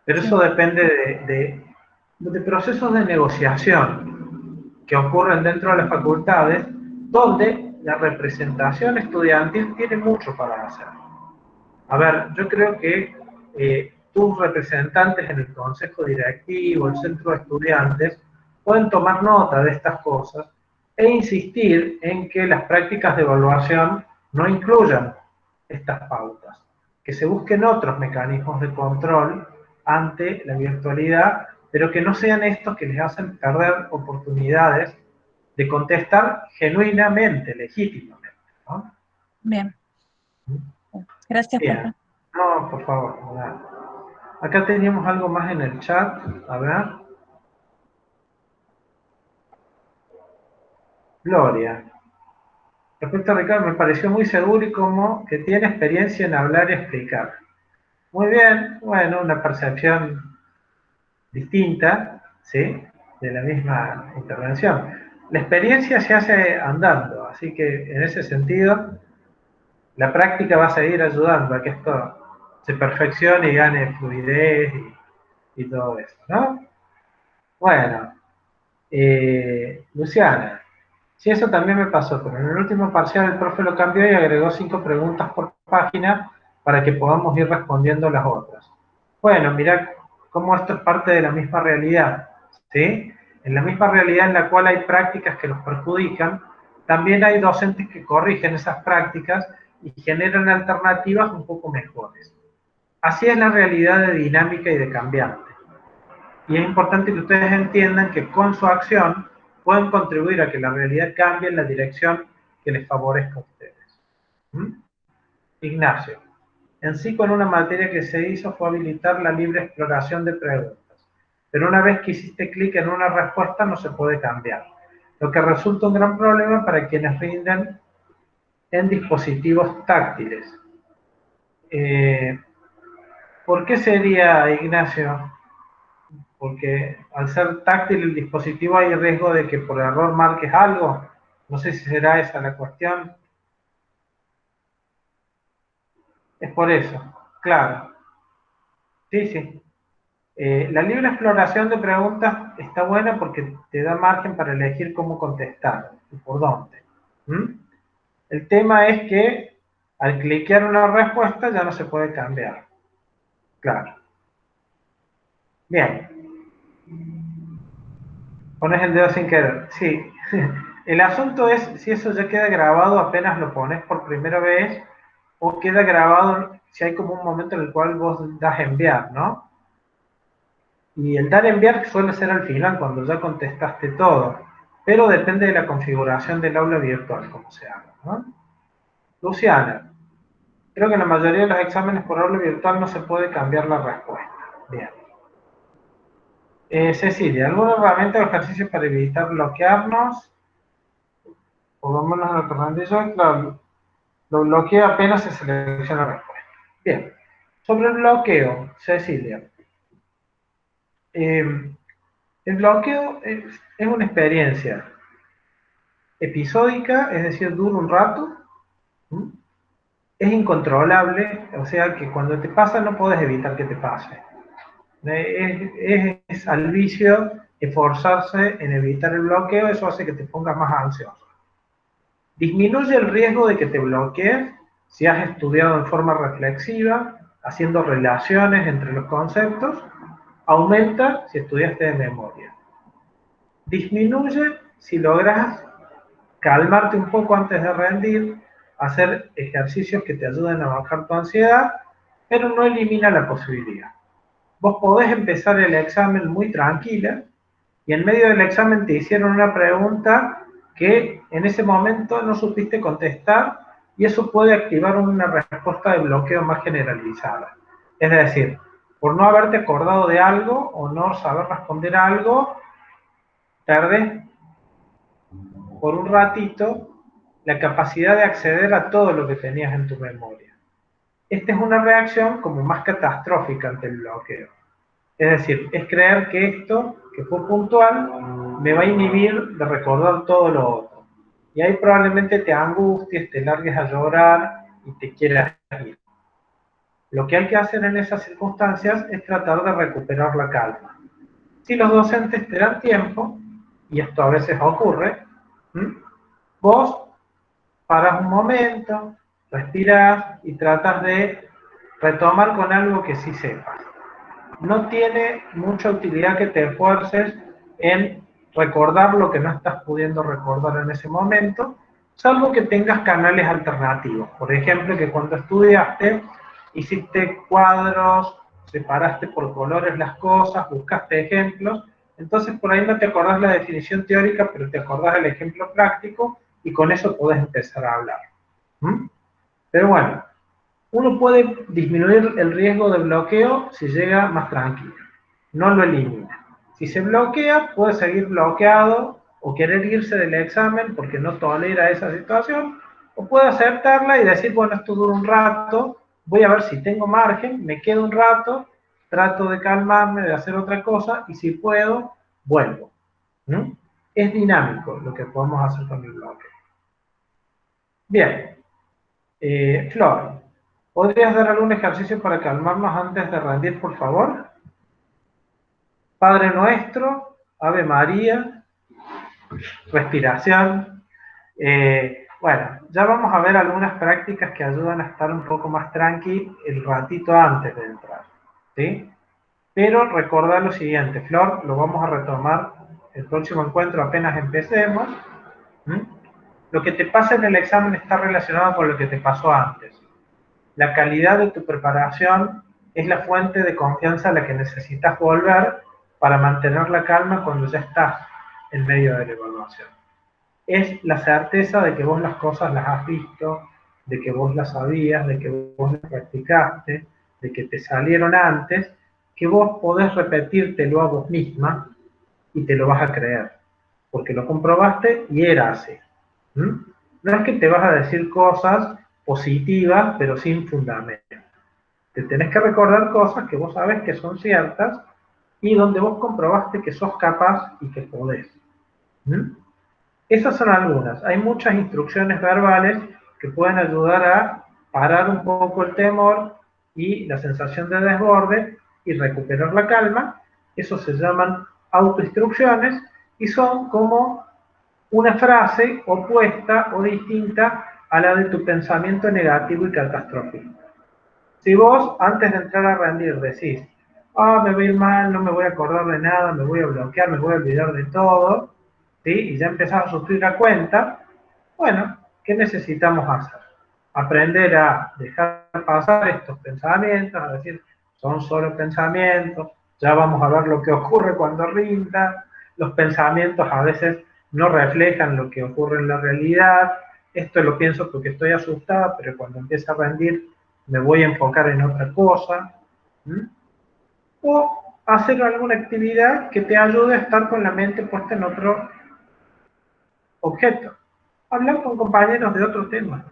Pero eso depende de procesos de negociación. que ocurren dentro de las facultades, donde la representación estudiantil tiene mucho para hacer. A ver, yo creo que tus representantes en el consejo directivo, el centro de estudiantes, pueden tomar nota de estas cosas e insistir en que las prácticas de evaluación no incluyan estas pautas, que se busquen otros mecanismos de control ante la virtualidad, pero que no sean estos que les hacen perder oportunidades de contestar genuinamente, legítimamente, ¿no? Bien. Gracias, Bien. profe. No, por favor. Nada. Acá teníamos algo más en el chat. A ver. Gloria. Respecto a Ricardo, me pareció muy seguro y como que tiene experiencia en hablar y explicar. Muy bien. Bueno, una percepción distinta, ¿sí? De la misma intervención. La experiencia se hace andando, así que en ese sentido, la práctica va a seguir ayudando a que esto se perfeccione y gane fluidez y todo eso, ¿no? Bueno, Luciana, sí, eso también me pasó, pero en el último parcial el profe lo cambió y agregó 5 preguntas por página para que podamos ir respondiendo las otras. Bueno, mirá cómo esto es parte de la misma realidad, ¿sí? En la misma realidad en la cual hay prácticas que los perjudican, también hay docentes que corrigen esas prácticas y generan alternativas un poco mejores. Así es la realidad de dinámica y de cambiante. Y es importante que ustedes entiendan que con su acción pueden contribuir a que la realidad cambie en la dirección que les favorezca a ustedes. ¿Mm? Ignacio, en sí con una materia que se hizo fue habilitar la libre exploración de preguntas, pero una vez que hiciste clic en una respuesta no se puede cambiar, lo que resulta un gran problema para quienes rinden en dispositivos táctiles. ¿Por qué sería, Ignacio? Porque al ser táctil el dispositivo hay riesgo de que por error marques algo. No sé si será esa la cuestión. Es por eso, claro. Sí, sí. La libre exploración de preguntas está buena porque te da margen para elegir cómo contestar y por dónde. ¿Mm? El tema es que al cliquear una respuesta ya no se puede cambiar. Claro. Bien. Pones el dedo sin querer. Sí. El asunto es si eso ya queda grabado apenas lo pones por primera vez o queda grabado si hay como un momento en el cual vos das enviar, ¿no? Y el dar enviar suele ser al final, cuando ya contestaste todo, pero depende de la configuración del aula virtual, como se haga, ¿no? Luciana, creo que en la mayoría de los exámenes por aula virtual no se puede cambiar la respuesta. Bien. Cecilia, ¿alguna herramienta o ejercicio para evitar bloquearnos? Por lo menos en lo que rendí yo, lo bloqueo apenas se selecciona la respuesta. Bien. Sobre el bloqueo, Cecilia. El bloqueo es una experiencia episódica, es decir, dura un rato, ¿sí? Es incontrolable, o sea que cuando te pasa no puedes evitar que te pase. Es al vicio esforzarse en evitar el bloqueo, eso hace que te pongas más ansioso. Disminuye el riesgo de que te bloquees si has estudiado en forma reflexiva, haciendo relaciones entre los conceptos. Aumenta si estudiaste de memoria. Disminuye si logras calmarte un poco antes de rendir, hacer ejercicios que te ayuden a bajar tu ansiedad, pero no elimina la posibilidad. Vos podés empezar el examen muy tranquila y en medio del examen te hicieron una pregunta que en ese momento no supiste contestar y eso puede activar una respuesta de bloqueo más generalizada. Es decir, por no haberte acordado de algo o no saber responder a algo, perdés por un ratito la capacidad de acceder a todo lo que tenías en tu memoria. Esta es una reacción como más catastrófica ante el bloqueo. Es decir, es creer que esto, que fue puntual, me va a inhibir de recordar todo lo otro. Y ahí probablemente te angusties, te largues a llorar y te quieras ir. Lo que hay que hacer en esas circunstancias es tratar de recuperar la calma. Si los docentes te dan tiempo, y esto a veces ocurre, vos paras un momento, respirás y tratas de retomar con algo que sí sepas. No tiene mucha utilidad que te esfuerces en recordar lo que no estás pudiendo recordar en ese momento, salvo que tengas canales alternativos. Por ejemplo, que cuando estudiaste, hiciste cuadros, separaste por colores las cosas, buscaste ejemplos, entonces por ahí no te acordás la definición teórica, pero te acordás el ejemplo práctico y con eso podés empezar a hablar. Pero bueno, uno puede disminuir el riesgo de bloqueo si llega más tranquilo, no lo elimina. Si se bloquea, puede seguir bloqueado o querer irse del examen porque no tolera esa situación, o puede aceptarla y decir, bueno, esto dura un rato, voy a ver si tengo margen, me quedo un rato, trato de calmarme, de hacer otra cosa, y si puedo, vuelvo. Es dinámico lo que podemos hacer con el bloqueo. Bien. Flor, ¿podrías dar algún ejercicio para calmarnos antes de rendir, por favor? Padre Nuestro, Ave María, respiración. Bueno, ya vamos a ver algunas prácticas que ayudan a estar un poco más tranqui el ratito antes de entrar, ¿sí? Pero recordad lo siguiente, Flor, lo vamos a retomar el próximo encuentro apenas empecemos. Lo que te pasa en el examen está relacionado con lo que te pasó antes. La calidad de tu preparación es la fuente de confianza a la que necesitas volver para mantener la calma cuando ya estás en medio de la evaluación. Es la certeza de que vos las cosas las has visto, de que vos las sabías, de que vos las practicaste, de que te salieron antes, que vos podés repetírtelo a vos misma y te lo vas a creer, porque lo comprobaste y era así. No es que te vas a decir cosas positivas, pero sin fundamento. Te tenés que recordar cosas que vos sabés que son ciertas y donde vos comprobaste que sos capaz y que podés. Esas son algunas. Hay muchas instrucciones verbales que pueden ayudar a parar un poco el temor y la sensación de desborde y recuperar la calma. Eso se llaman autoinstrucciones y son como una frase opuesta o distinta a la de tu pensamiento negativo y catastrófico. Si vos, antes de entrar a rendir, decís, me voy a ir mal, no me voy a acordar de nada, me voy a bloquear, me voy a olvidar de todo, ¿sí? Y ya empezás a sufrir la cuenta, bueno, ¿qué necesitamos hacer? Aprender a dejar pasar estos pensamientos, a decir, son solo pensamientos, ya vamos a ver lo que ocurre cuando rinda, los pensamientos a veces no reflejan lo que ocurre en la realidad, esto lo pienso porque estoy asustada, pero cuando empiece a rendir me voy a enfocar en otra cosa, o hacer alguna actividad que te ayude a estar con la mente puesta en otro objeto, hablar con compañeros de otro tema,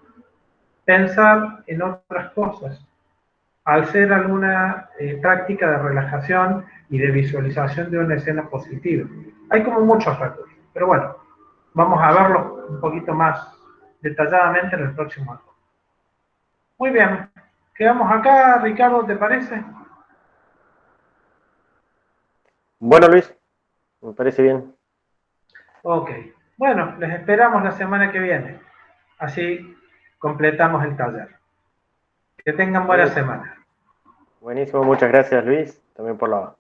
pensar en otras cosas, hacer alguna práctica de relajación y de visualización de una escena positiva. Hay como muchos recursos, pero bueno, vamos a verlo un poquito más detalladamente en el próximo año. Muy bien, quedamos acá, Ricardo, ¿te parece? Bueno, Luis, me parece bien. Ok, bueno, les esperamos la semana que viene, así completamos el taller. Que tengan buena semana. Buenísimo, muchas gracias, Luis, también por la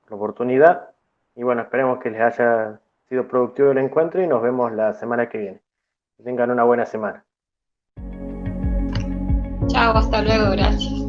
oportunidad. Y bueno, esperemos que les haya sido productivo el encuentro y nos vemos la semana que viene. Que tengan una buena semana. Chao, hasta luego, gracias.